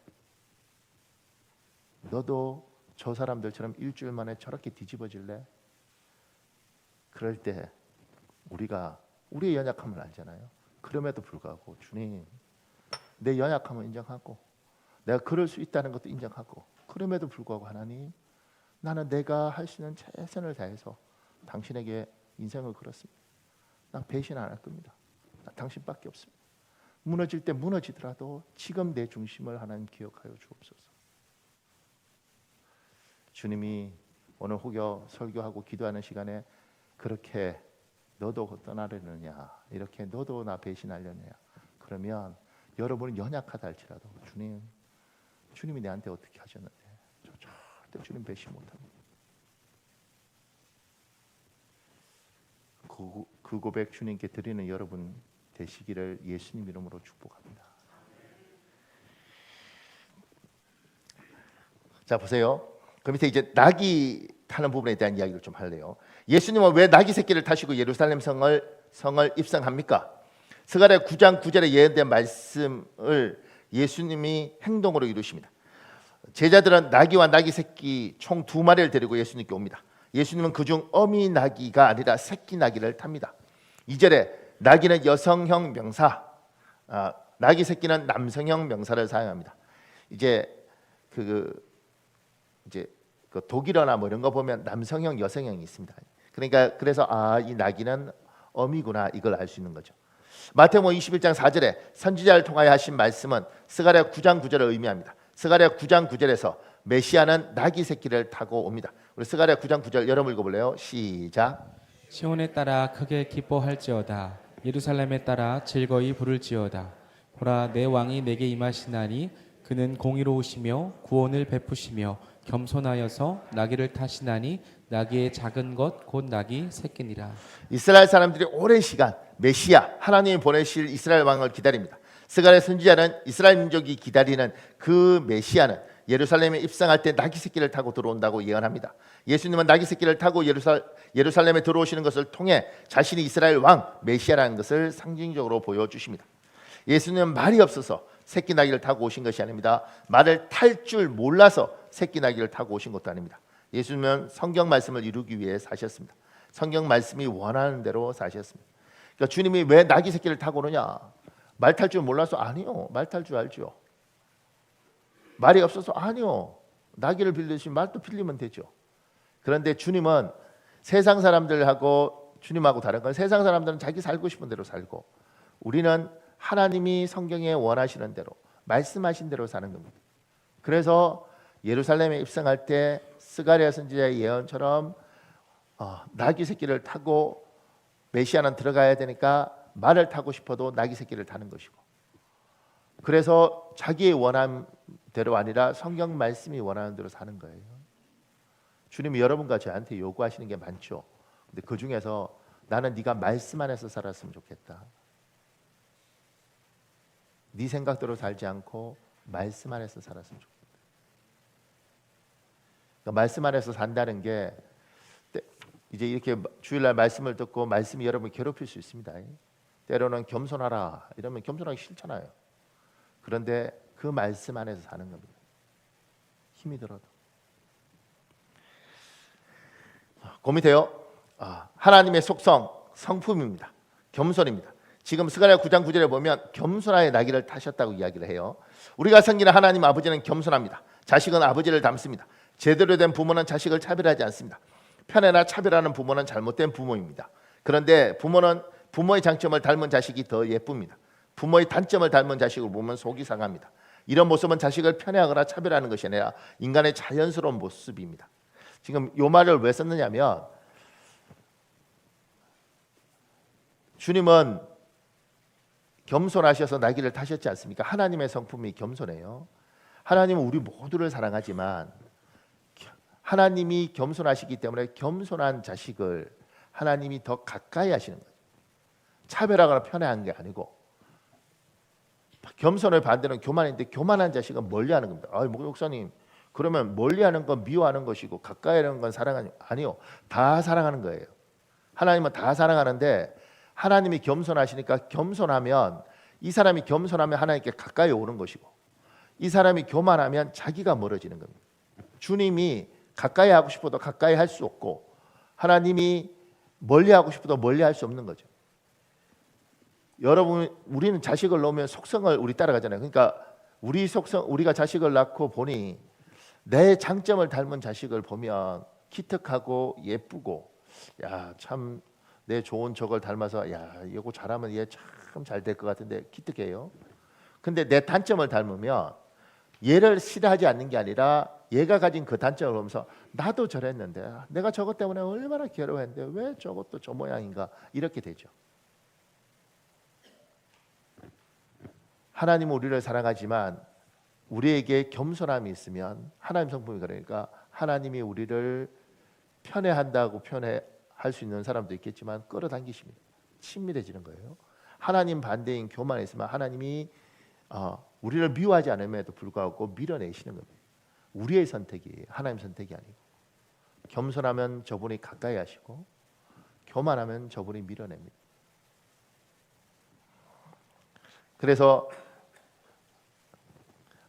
너도 저 사람들처럼 일주일 만에 저렇게 뒤집어질래? 그럴 때 우리가 우리의 연약함을 알잖아요. 그럼에도 불구하고 주님 내 연약함을 인정하고 내가 그럴 수 있다는 것도 인정하고 그럼에도 불구하고 하나님 나는 내가 할 수 있는 최선을 다해서 당신에게 인생을 걸었습니다. 난 배신 안 할 겁니다. 난 당신밖에 없습니다. 무너질 때 무너지더라도 지금 내 중심을 하나님 기억하여 주옵소서. 주님이 오늘 혹여 설교하고 기도하는 시간에 그렇게 너도 떠나려느냐, 이렇게 너도 나 배신하려느냐, 그러면 여러분은 연약하다 할지라도 주님이 내한테 어떻게 하셨는데 저 절대 주님 배신 못합니다. 그 고백 주님께 드리는 여러분 되시기를 예수님 이름으로 축복합니다. 자, 보세요. 그 밑에 이제 낙이 타는 부분에 대한 이야기를 좀 할래요. 예수님은 왜 낙이 새끼를 타시고 예루살렘 성을 입성합니까? 스가랴 9장 9절에 예언된 말씀을 예수님이 행동으로 이루십니다. 제자들은 나귀와 나귀 새끼 총 2마리를 데리고 예수님께 옵니다. 예수님은 그중 어미 나귀가 아니라 새끼 나귀를 탑니다. 2절에 나귀는 여성형 명사, 나귀 새끼는 남성형 명사를 사용합니다. 이제 그 독일어나 뭐 이런 거 보면 남성형, 여성형이 있습니다. 그러니까 그래서 이 나귀는 어미구나, 이걸 알 수 있는 거죠. 마태복음 21장 4절에 선지자를 통하여 하신 말씀은 스가랴 9장 9절을 의미합니다. 스가랴 9장 9절에서 메시아는 나귀 새끼를 타고 옵니다. 우리 스가랴 9장 9절 여러분 읽어볼래요? 시작. 시온에 따라 크게 기뻐할지어다. 예루살렘에 따라 즐거이 부를지어다. 보라, 내 왕이 내게 임하시나니 그는 공의로우시며 구원을 베푸시며 겸손하여서 나귀를 타시나니 나귀의 작은 것 곧 나귀 새끼니라. 이스라엘 사람들이 오랜 시간 메시아 하나님이 보내실 이스라엘 왕을 기다립니다. 스가랴 선지자는 이스라엘 민족이 기다리는 그 메시아는 예루살렘에 입성할 때 나귀 새끼를 타고 들어온다고 예언합니다. 예수님은 나귀 새끼를 타고 예루살렘에 들어오시는 것을 통해 자신이 이스라엘 왕 메시아라는 것을 상징적으로 보여주십니다. 예수님은 말이 없어서 새끼 나귀를 타고 오신 것이 아닙니다. 말을 탈 줄 몰라서 새끼 나귀를 타고 오신 것도 아닙니다. 예수님은 성경 말씀을 이루기 위해 사셨습니다. 성경 말씀이 원하는 대로 사셨습니다. 그러니까 주님이 왜 나귀 새끼를 타고 오느냐? 말 탈 줄 몰라서? 아니요. 말 탈 줄 알죠. 말이 없어서? 아니요. 나귀를 빌리시면 말도 빌리면 되죠. 그런데 주님은 세상 사람들하고 주님하고 다른 건 세상 사람들은 자기 살고 싶은 대로 살고 우리는 하나님이 성경에 원하시는 대로 말씀하신 대로 사는 겁니다. 그래서 예루살렘에 입성할 때 스가랴 선지자의 예언처럼 나귀 새끼를 타고 메시아는 들어가야 되니까 말을 타고 싶어도 나귀 새끼를 타는 것이고, 그래서 자기의 원함 대로 아니라 성경 말씀이 원하는 대로 사는 거예요. 주님이 여러분과 저한테 요구하시는 게 많죠. 근데 그 중에서 나는 네가 말씀 안에서 살았으면 좋겠다. 네 생각대로 살지 않고 말씀 안에서 살았으면 좋겠다. 그러니까 말씀 안에서 산다는 게 이제 이렇게 주일날 말씀을 듣고 말씀이 여러분을 괴롭힐 수 있습니다. 때로는 겸손하라 이러면 겸손하기 싫잖아요. 그런데 그 말씀 안에서 사는 겁니다. 힘이 들어도. 그 밑에요. 하나님의 속성, 성품입니다. 겸손입니다. 지금 스가랴 9장 9절에 보면 겸손하여 나귀를 타셨다고 이야기를 해요. 우리가 섬기는 하나님 아버지는 겸손합니다. 자식은 아버지를 닮습니다. 제대로 된 부모는 자식을 차별하지 않습니다. 편애나 차별하는 부모는 잘못된 부모입니다. 그런데 부모는 부모의 장점을 닮은 자식이 더 예쁩니다. 부모의 단점을 닮은 자식을 보면 속이 상합니다. 이런 모습은 자식을 편애하거나 차별하는 것이 아니라 인간의 자연스러운 모습입니다. 지금 이 말을 왜 썼느냐면 주님은 겸손하셔서 나귀를 타셨지 않습니까? 하나님의 성품이 겸손해요. 하나님은 우리 모두를 사랑하지만 하나님이 겸손하시기 때문에 겸손한 자식을 하나님이 더 가까이 하시는 거예요. 차별하거나 편애하는 게 아니고, 겸손의 반대는 교만인데 교만한 자식은 멀리하는 겁니다. 목사님, 그러면 멀리하는 건 미워하는 것이고 가까이하는 건 사랑하는, 아니요. 다 사랑하는 거예요. 하나님은 다 사랑하는데 하나님이 겸손하시니까 겸손하면 이 사람이 겸손하면 하나님께 가까이 오는 것이고 이 사람이 교만하면 자기가 멀어지는 겁니다. 주님이 가까이 하고 싶어도 가까이 할 수 없고 하나님이 멀리 하고 싶어도 멀리 할 수 없는 거죠. 여러분, 우리는 자식을 낳으면 속성을 우리 따라가잖아요. 그러니까 우리 속성, 우리가 자식을 낳고 보니 내 장점을 닮은 자식을 보면 기특하고 예쁘고, 야, 참 내 좋은 저걸 닮아서, 야, 이거 잘하면 얘 참 잘 될 것 같은데 기특해요. 근데 내 단점을 닮으면 얘를 싫어하지 않는 게 아니라 얘가 가진 그 단점을 보면서 나도 저랬는데, 내가 저것 때문에 얼마나 괴로워했는데 왜 저것도 저 모양인가, 이렇게 되죠. 하나님은 우리를 사랑하지만 우리에게 겸손함이 있으면, 하나님 성품이 그러니까 하나님이 우리를 편애한다고 편애할 수 있는 사람도 있겠지만 끌어당기십니다. 친밀해지는 거예요. 하나님 반대인 교만에 있으면 하나님이 우리를 미워하지 않음에도 불구하고 밀어내시는 겁니다. 우리의 선택이 하나님 선택이 아니고, 겸손하면 저분이 가까이 하시고 교만하면 저분이 밀어냅니다. 그래서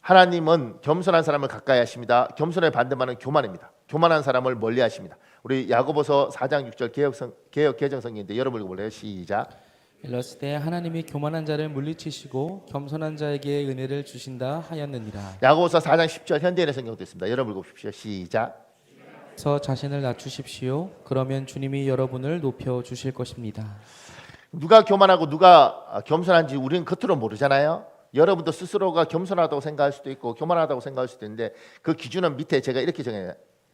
하나님은 겸손한 사람을 가까이 하십니다. 겸손의 반대말은 교만입니다. 교만한 사람을 멀리 하십니다. 우리 야고보서 4장 6절 개역 개정성인데 여러분 읽어볼래요? 시작. 일렀을 하나님이 교만한 자를 물리치시고 겸손한 자에게 은혜를 주신다 하였느니라. 야고보서 4장 10절 현대인의 성경도 있습니다. 여러분 읽어보십시오. 시작. 서 자신을 낮추십시오. 그러면 주님이 여러분을 높여 주실 것입니다. 누가 교만하고 누가 겸손한지 우리는 겉으로 모르잖아요. 여러분도 스스로가 겸손하다고 생각할 수도 있고 교만하다고 생각할 수도 있는데, 그 기준은 밑에 제가 이렇게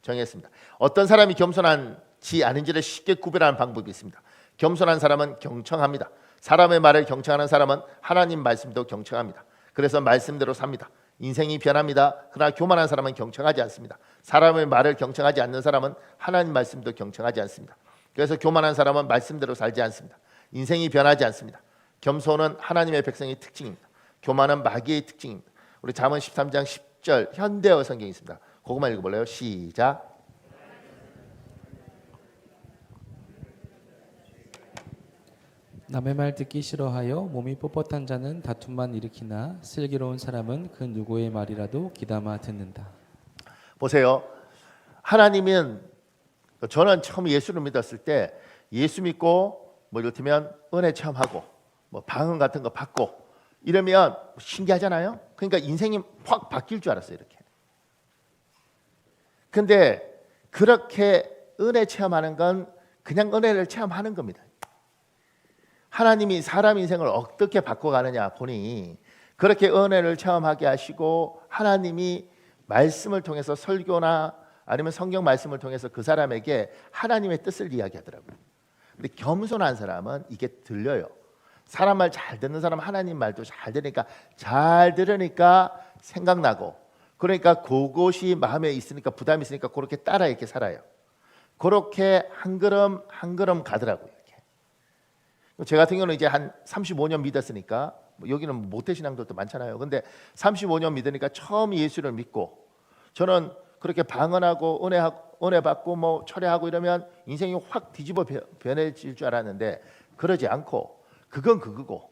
정했습니다. 어떤 사람이 겸손한지 아닌지를 쉽게 구별하는 방법이 있습니다. 겸손한 사람은 경청합니다. 사람의 말을 경청하는 사람은 하나님 말씀도 경청합니다. 그래서 말씀대로 삽니다. 인생이 변합니다. 그러나 교만한 사람은 경청하지 않습니다. 사람의 말을 경청하지 않는 사람은 하나님 말씀도 경청하지 않습니다. 그래서 교만한 사람은 말씀대로 살지 않습니다. 인생이 변하지 않습니다. 겸손은 하나님의 백성의 특징입니다. 교만은 마귀의 특징입니다. 우리 잠언 13장 10절 현대어 성경이 있습니다. 그것만 읽어볼래요? 시작. 남의 말 듣기 싫어하여 몸이 뻣뻣한 자는 다툼만 일으키나 슬기로운 사람은 그 누구의 말이라도 귀담아 듣는다. 보세요. 하나님은, 저는 처음 예수를 믿었을 때 예수 믿고 뭐 이를테면 은혜 체험하고 뭐 방언 같은 거 받고 이러면 신기하잖아요. 그러니까 인생이 확 바뀔 줄 알았어요. 이렇게. 근데 그렇게 은혜 체험하는 건 그냥 은혜를 체험하는 겁니다. 하나님이 사람 인생을 어떻게 바꿔가느냐 보니, 그렇게 은혜를 체험하게 하시고 하나님이 말씀을 통해서, 설교나 아니면 성경 말씀을 통해서 그 사람에게 하나님의 뜻을 이야기하더라고요. 근데 겸손한 사람은 이게 들려요. 사람 말 잘 듣는 사람 하나님 말도 잘 들으니까 생각나고, 그러니까 그것이 마음에 있으니까 부담이 있으니까 그렇게 따라 이렇게 살아요. 그렇게 한 걸음 한 걸음 가더라고요. 이렇게. 제 같은 경우는 이제 한 35년 믿었으니까, 여기는 모태신앙들도 많잖아요. 근데 35년 믿으니까 처음 예수를 믿고, 저는 그렇게 방언하고 은혜 받고 뭐 철회하고 이러면 인생이 확 뒤집어 변해질 줄 알았는데 그러지 않고, 그건 그거고,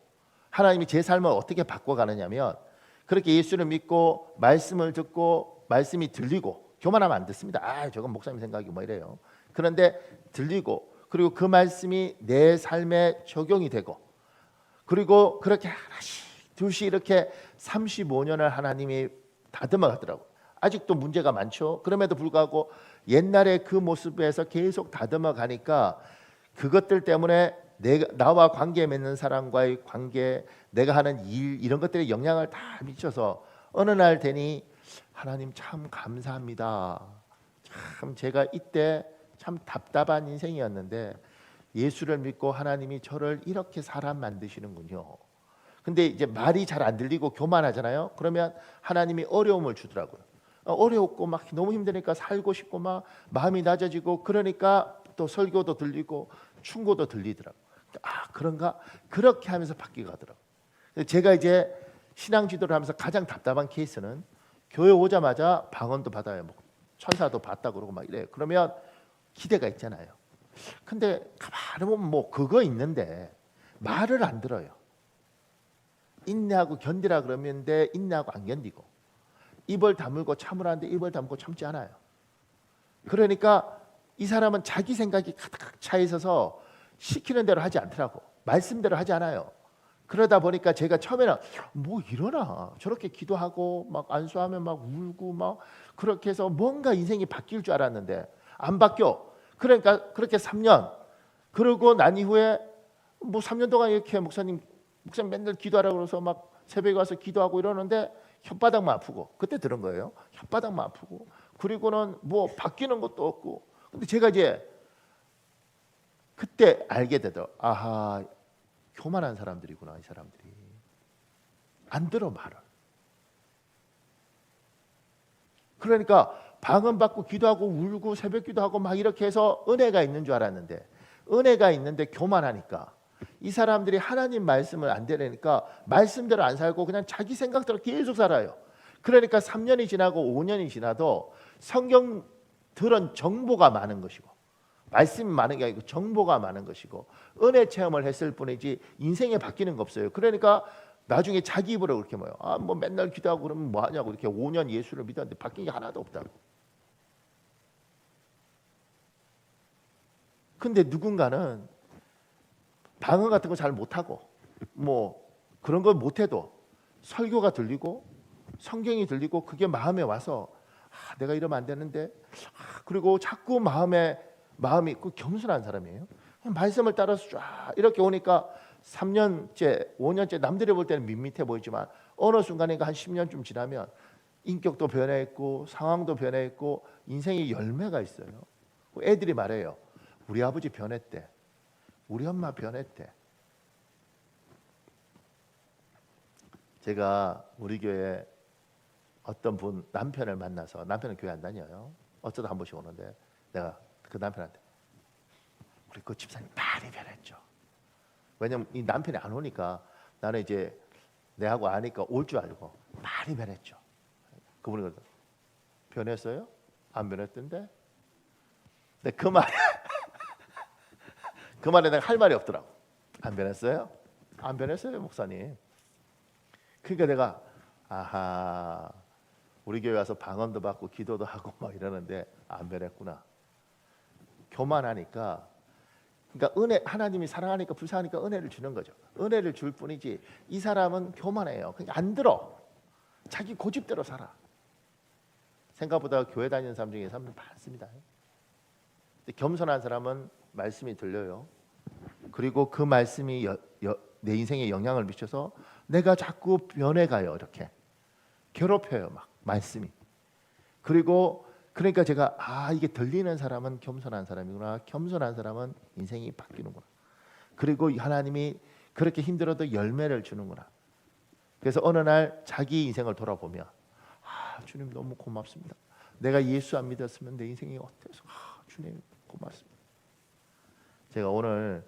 하나님이 제 삶을 어떻게 바꿔가느냐면, 그렇게 예수를 믿고 말씀을 듣고 말씀이 들리고, 교만하면 안 듣습니다. 저건 목사님 생각이 뭐 이래요. 그런데 들리고, 그리고 그 말씀이 내 삶에 적용이 되고, 그리고 그렇게 하나씩 둘씩 이렇게 35년을 하나님이 다듬어 가더라고요. 아직도 문제가 많죠. 그럼에도 불구하고 옛날에 그 모습에서 계속 다듬어 가니까, 그것들 때문에 나와 관계 맺는 사람과의 관계, 내가 하는 일, 이런 것들에 영향을 다 미쳐서 어느 날 되니 하나님 참 감사합니다. 참 제가 이때 참 답답한 인생이었는데 예수를 믿고 하나님이 저를 이렇게 사람 만드시는군요. 근데 이제 말이 잘 안 들리고 교만하잖아요. 그러면 하나님이 어려움을 주더라고요. 어려웠고 막 너무 힘드니까 살고 싶고 막 마음이 낮아지고, 그러니까 또 설교도 들리고 충고도 들리더라고요. 그런가? 그렇게 하면서 바뀌어 가더라고요. 제가 이제 신앙 지도를 하면서 가장 답답한 케이스는, 교회 오자마자 방언도 받아요. 뭐 천사도 봤다 그러고 막 이래요. 그러면 기대가 있잖아요. 근데 가만히 보면 뭐 그거 있는데 말을 안 들어요. 인내하고 견디라 그러는데 인내하고 안 견디고, 입을 다물고 참으라는데 입을 다물고 참지 않아요. 그러니까 이 사람은 자기 생각이 가득 차 있어서 시키는 대로 하지 않더라고. 말씀대로 하지 않아요. 그러다 보니까 제가 처음에는 뭐 이러나 저렇게 기도하고 막 안수하면 막 울고 막 그렇게 해서 뭔가 인생이 바뀔 줄 알았는데 안 바뀌어. 그러니까 그렇게 3년 그러고 난 이후에 뭐 3년 동안 이렇게 목사님 맨날 기도하라고 그래서 막 새벽에 와서 기도하고 이러는데 혓바닥만 아프고 그때 들은 거예요. 혓바닥만 아프고 그리고는 뭐 바뀌는 것도 없고. 근데 제가 이제 그때 알게 되더라고요. 아하, 교만한 사람들이구나. 이 사람들이 안 들어 말을. 그러니까 방언받고 기도하고 울고 새벽 기도하고 막 이렇게 해서 은혜가 있는 줄 알았는데 은혜가 있는데 교만하니까 이 사람들이 하나님 말씀을 안 들으니까 말씀대로 안 살고 그냥 자기 생각대로 계속 살아요. 그러니까 3년이 지나고 5년이 지나도 성경 들은 정보가 많은 것이고 말씀이 많은 게 아니고 정보가 많은 것이고 은혜 체험을 했을 뿐이지 인생에 바뀌는 거 없어요. 그러니까 나중에 자기 입으로 그렇게 뭐요. 아, 뭐 맨날 기도하고 그러면 뭐 하냐고 이렇게 5년 예수를 믿었는데 바뀐 게 하나도 없다고. 근데 누군가는 방언 같은 거 잘 못하고 뭐 그런 걸 못해도 설교가 들리고 성경이 들리고 그게 마음에 와서 아, 내가 이러면 안 되는데 그리고 자꾸 마음이 있고 겸손한 사람이에요. 말씀을 따라서 쫙 이렇게 오니까 3년째 5년째 남들이 볼 때는 밋밋해 보이지만 어느 순간인가 한 10년쯤 지나면 인격도 변해있고 상황도 변해있고 인생의 열매가 있어요. 애들이 말해요. 우리 아버지 변했대. 우리 엄마 변했대. 제가 우리 교회 어떤 분 남편을 만나서 남편은 교회 안 다녀요. 어쩌다 한 번씩 오는데 내가 그 남편한테 우리 그 집사님 많이 변했죠. 왜냐면 이 남편이 안 오니까 나는 이제 내하고 아니까 올 줄 알고 많이 변했죠. 그분이 그러더라고요. 변했어요? 안 변했던데? 근데 그 말에 그 말에 내가 할 말이 없더라고. 안 변했어요? 안 변했어요, 목사님. 그러니까 내가 아하, 우리 교회 와서 방언도 받고 기도도 하고 막 이러는데 안 변했구나. 교만하니까, 그러니까 은혜, 하나님이 사랑하니까 불쌍하니까 은혜를 주는 거죠. 은혜를 줄 뿐이지 이 사람은 교만해요. 그러니까 안 들어. 자기 고집대로 살아. 생각보다 교회 다니는 사람 중에 사람은 많습니다. 근데 겸손한 사람은 말씀이 들려요. 그리고 그 말씀이 내 인생에 영향을 미쳐서 내가 자꾸 변해가요. 이렇게 괴롭혀요. 막 말씀이. 그리고 그러니까 제가 아, 이게 들리는 사람은 겸손한 사람이구나. 겸손한 사람은 인생이 바뀌는구나. 그리고 하나님이 그렇게 힘들어도 열매를 주는구나. 그래서 어느 날 자기 인생을 돌아보며 아, 주님 너무 고맙습니다. 내가 예수 안 믿었으면 내 인생이 어때서 주님 고맙습니다. 제가 오늘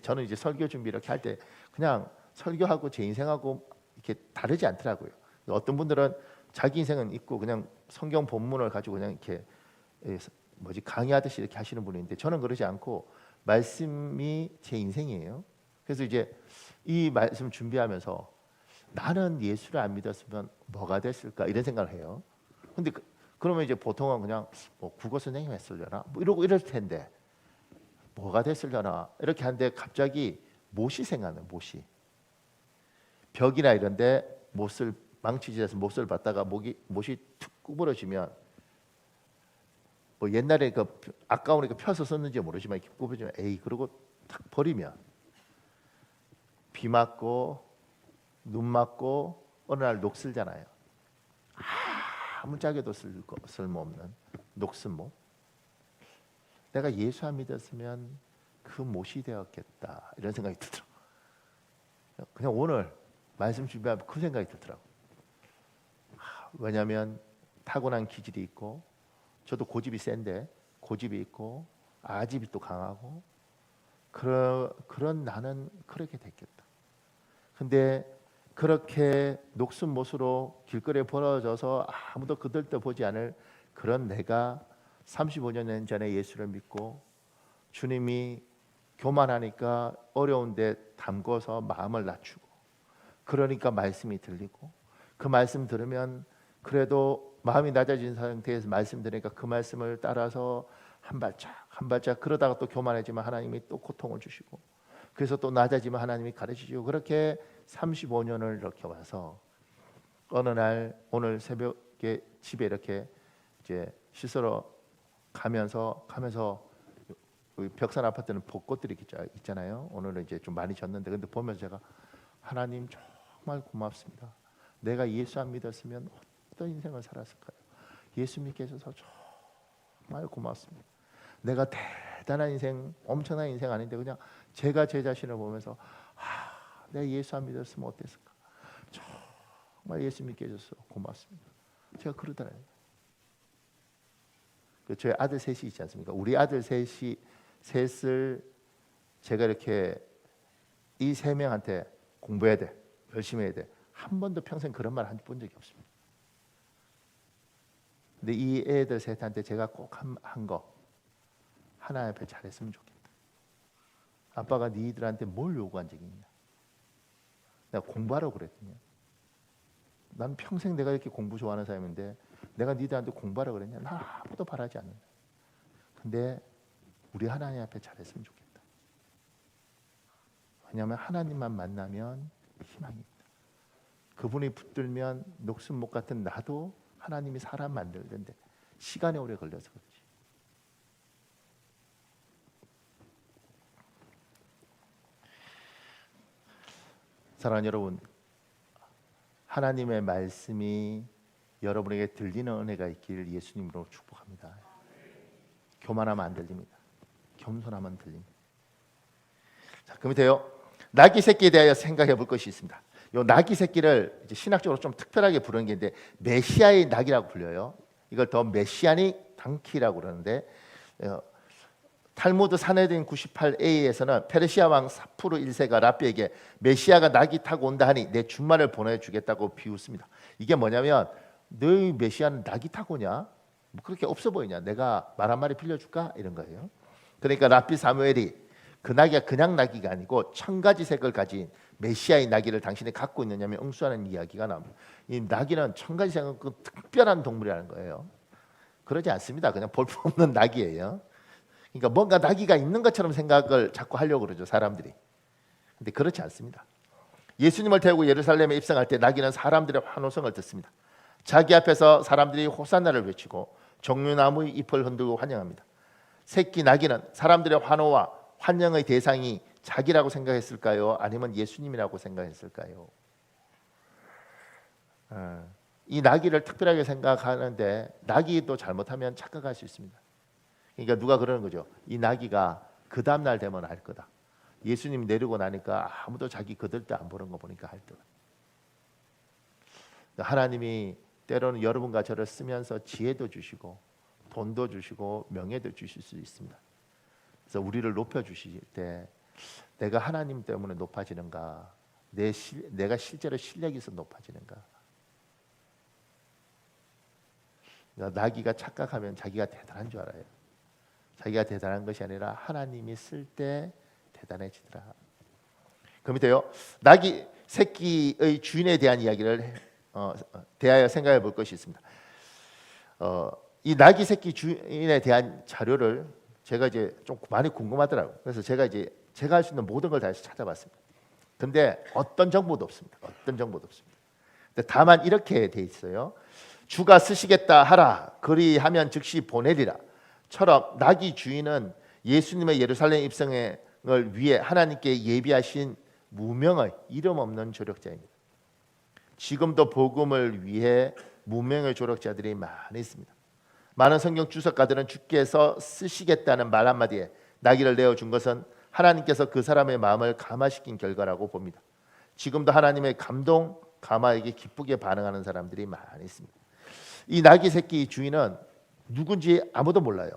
저는 이제 설교 준비 이렇게 할 때 그냥 설교하고 제 인생하고 이렇게 다르지 않더라고요. 어떤 분들은 자기 인생은 있고 그냥 성경 본문을 가지고 그냥 이렇게 강의하듯이 이렇게 하시는 분이 있는데 저는 그러지 않고 말씀이 제 인생이에요. 그래서 이제 이 말씀 준비하면서 나는 예수를 안 믿었으면 뭐가 됐을까 이런 생각을 해요. 근데 그러면 이제 보통은 그냥 뭐 국어 선생님 했으려나 뭐 이러고 이럴 텐데 뭐가 됐으려나 이렇게 하는데 갑자기 못이 생각나요. 벽이나 이런데 못을 망치질해서 못을 받다가 못이 툭 구부러지면 뭐 옛날에 그 아까우니까 펴서 썼는지 모르지만 이렇게 구부러지면 에이 그러고 탁 버리면 비 맞고 눈 맞고 어느 날 녹슬잖아요. 아무짝에도 쓸모없는 녹슨 못. 내가 예수 안 믿었으면 그 못이 되었겠다 이런 생각이 들더라고요. 그냥 오늘 말씀 준비하면 그 생각이 들더라고요. 왜냐하면 타고난 기질이 있고 저도 고집이 센데 고집이 있고 아집이 또 강하고 그런 나는 그렇게 됐겠다. 근데 그렇게 녹슨 못으로 길거리에 벌어져서 아무도 그들도 보지 않을 그런 내가 35년 전에 예수를 믿고 주님이 교만하니까 어려운데 담궈서 마음을 낮추고 그러니까 말씀이 들리고 그 말씀 들으면 그래도 마음이 낮아진 상태에서 말씀 들으니까 그 말씀을 따라서 한 발짝 그러다가 또 교만해지면 하나님이 또 고통을 주시고 그래서 또 낮아지면 하나님이 가르치시고 그렇게 35년을 이렇게 와서 어느 날 오늘 새벽에 집에 이렇게 이제 씻으러 가면서 벽산 아파트는 벚꽃들이 있잖아요. 오늘은 이제 좀 많이 졌는데 근데 보면서 제가 하나님 정말 고맙습니다. 내가 예수 안 믿었으면 어떤 인생을 살았을까요? 예수 믿게 해줘서 정말 고맙습니다. 내가 대단한 인생, 엄청난 인생 아닌데 그냥 제가 제 자신을 보면서 내가 예수 안 믿었으면 어땠을까? 정말 예수 믿게 해줘서 고맙습니다. 제가 그러더라고요. 저희 아들 셋이 있지 않습니까? 우리 아들 셋을 제가 이렇게 이 세 명한테 공부해야 돼, 열심히 해야 돼. 한 번도 평생 그런 말 한 본 적이 없습니다. 근데 이 애들 셋한테 제가 꼭 한 거, 하나님 앞에 잘했으면 좋겠다. 아빠가 니들한테 뭘 요구한 적이 있냐? 내가 공부하라고 그랬더니 난 평생 내가 이렇게 공부 좋아하는 사람인데 내가 니들한테 공부하라고 그랬냐? 나 아무도 바라지 않는다. 근데 우리 하나님 앞에 잘했으면 좋겠다. 왜냐하면 하나님만 만나면 희망이 있다. 그분이 붙들면 녹슨목 같은 나도 하나님이 사람 만들던데 시간이 오래 걸려서 그렇지. 사랑하는 여러분, 하나님의 말씀이 여러분에게 들리는 은혜가 있기를 예수님으로 축복합니다. 교만하면 안 들립니다. 겸손하면 들립니다. 자, 그 밑에요. 나귀 새끼에 대하여 생각해 볼 것이 있습니다. 요 나귀 새끼를 이제 신학적으로 좀 특별하게 부르는 게 있는데 메시아의 나귀라고 불려요. 이걸 더 메시아닉 당키라고 그러는데 탈무드 사내드인 98a에서는 페르시아 왕 사푸르 1세가 랍비에게 메시아가 나귀 타고 온다 하니 내 준말을 보내주겠다고 비웃습니다. 이게 뭐냐면 너희 메시아는 나귀 타고 오냐? 뭐 그렇게 없어 보이냐? 내가 말 한마디 빌려줄까? 이런 거예요. 그러니까 랍비 사무엘이 그 나귀가 그냥 나귀가 아니고 1000가지 색을 가진 메시아의 나귀를 당신이 갖고 있느냐며 응수하는 이야기가 나옵니다. 이 나귀는 1000가지 색은 그 특별한 동물이라는 거예요. 그러지 않습니다. 그냥 볼품없는 나귀예요. 그러니까 뭔가 나귀가 있는 것처럼 생각을 자꾸 하려고 그러죠, 사람들이. 근데 그렇지 않습니다. 예수님을 태우고 예루살렘에 입성할 때 나귀는 사람들의 환호성을 듣습니다. 자기 앞에서 사람들이 호산나를 외치고 종려나무의 잎을 흔들고 환영합니다. 새끼 나귀는 사람들의 환호와 환영의 대상이 자기라고 생각했을까요? 아니면 예수님이라고 생각했을까요? 이 나귀를 특별하게 생각하는데 나귀도 잘못하면 착각할 수 있습니다. 그러니까 누가 그러는 거죠. 이 나귀가 그 다음 날 되면 알 거다. 예수님 내리고 나니까 아무도 자기 그들 때 안 보는 거 보니까 할 거다. 하나님이 때로는 여러분과 저를 쓰면서 지혜도 주시고 돈도 주시고 명예도 주실 수 있습니다. 그래서 우리를 높여주실 때 내가 하나님 때문에 높아지는가, 내가 실제로 실력이 있어 높아지는가. 그러니까 나귀가 착각하면 자기가 대단한 줄 알아요. 자기가 대단한 것이 아니라 하나님이 쓸 때 대단해지더라. 그 밑에요. 나귀 새끼의 주인에 대한 이야기를 대하여 생각해 볼 것이 있습니다. 이 나귀 새끼 주인에 대한 자료를 제가 이제 좀 많이 궁금하더라고요. 그래서 제가 할 수 있는 모든 걸 다해서 찾아봤습니다. 근데 어떤 정보도 없습니다. 어떤 정보도 없습니다. 근데 다만 이렇게 돼 있어요. 주가 쓰시겠다 하라 그리하면 즉시 보내리라 처럼 나귀 주인은 예수님의 예루살렘 입성을 위해 하나님께 예비하신 무명의 이름 없는 조력자입니다. 지금도 복음을 위해 무명의 조력자들이 많이 있습니다. 많은 성경 주석가들은 주께서 쓰시겠다는 말 한마디에 나귀를 내어준 것은 하나님께서 그 사람의 마음을 감화시킨 결과라고 봅니다. 지금도 하나님의 감동, 감화에게 기쁘게 반응하는 사람들이 많이 있습니다. 이 나귀 새끼 주인은 누군지 아무도 몰라요.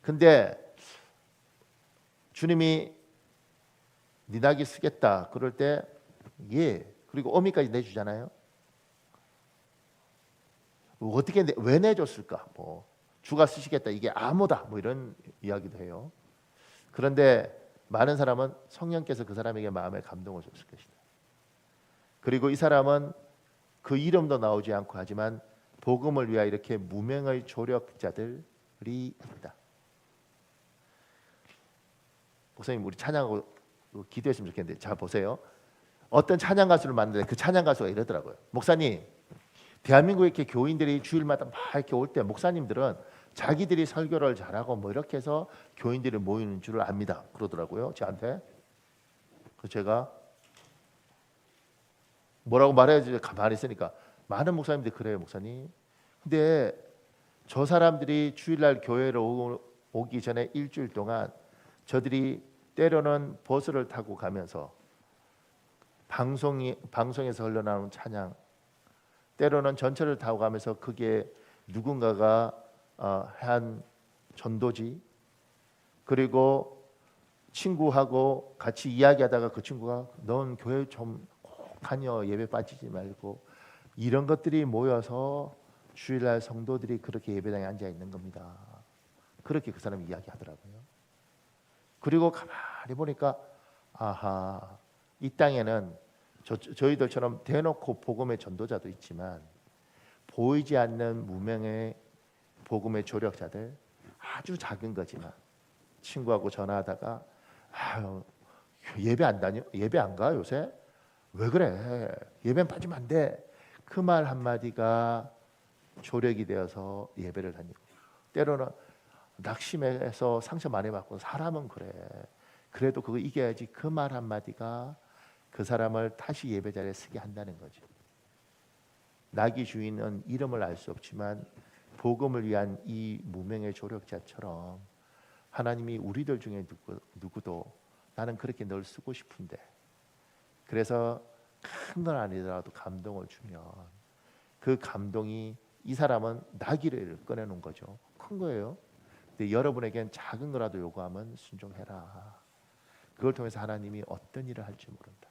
근데 주님이 네 나귀 쓰겠다 그럴 때 예, 그리고 어미까지 내주잖아요. 어떻게 왜 내줬을까? 뭐 주가 쓰시겠다 이게 암호다 뭐 이런 이야기도 해요. 그런데 많은 사람은 성령께서 그 사람에게 마음의 감동을 줬을 것이다. 그리고 이 사람은 그 이름도 나오지 않고 하지만 복음을 위하여 이렇게 무명의 조력자들이 있다. 목사님 우리 찬양하고 기도했으면 좋겠는데, 자 보세요. 어떤 찬양 가수를 만드는데 그 찬양 가수가 이러더라고요. 목사님, 대한민국에 이렇게 교인들이 주일마다 막 이렇게 올 때 목사님들은 자기들이 설교를 잘하고 뭐 이렇게 해서 교인들이 모이는 줄을 압니다. 그러더라고요. 저한테. 그래서 제가 뭐라고 말해야지 가만히 있으니까, 많은 목사님들이 그래요, 목사님. 근데 저 사람들이 주일날 교회를 오기 전에 일주일 동안 저들이 때로는 버스를 타고 가면서 방송에서 흘러나오는 찬양, 때로는 전철을 타고 가면서 그게 누군가가 한 전도지, 그리고 친구하고 같이 이야기하다가 그 친구가 넌 교회 좀 꼭 다녀, 예배 빠지지 말고, 이런 것들이 모여서 주일날 성도들이 그렇게 예배당에 앉아 있는 겁니다. 그렇게 그 사람이 이야기하더라고요. 그리고 가만히 보니까 아하, 이 땅에는 저희들처럼 대놓고 복음의 전도자도 있지만 보이지 않는 무명의 복음의 조력자들, 아주 작은 거지만 친구하고 전화하다가 아유, 예배 안 다녀? 예배 안 가 요새? 왜 그래? 예배는 빠지면 안 돼. 그 말 한마디가 조력이 되어서 예배를 다니고, 때로는 낙심해서 상처 많이 받고, 사람은 그래. 그래도 그거 이겨야지. 그 말 한마디가 그 사람을 다시 예배 자리에 서게 한다는 거죠. 나귀 주인은 이름을 알 수 없지만 복음을 위한 이 무명의 조력자처럼 하나님이 우리들 중에 누구도 나는 그렇게 널 쓰고 싶은데, 그래서 큰 건 아니더라도 감동을 주면 그 감동이, 이 사람은 나귀를 꺼내놓은 거죠. 큰 거예요. 근데 여러분에겐 작은 거라도 요구하면 순종해라. 그걸 통해서 하나님이 어떤 일을 할지 모른다.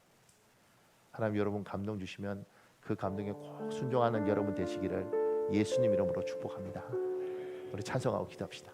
하나님 여러분 감동 주시면 그 감동에 꼭 순종하는 여러분 되시기를 예수님 이름으로 축복합니다. 우리 찬송하고 기도합시다.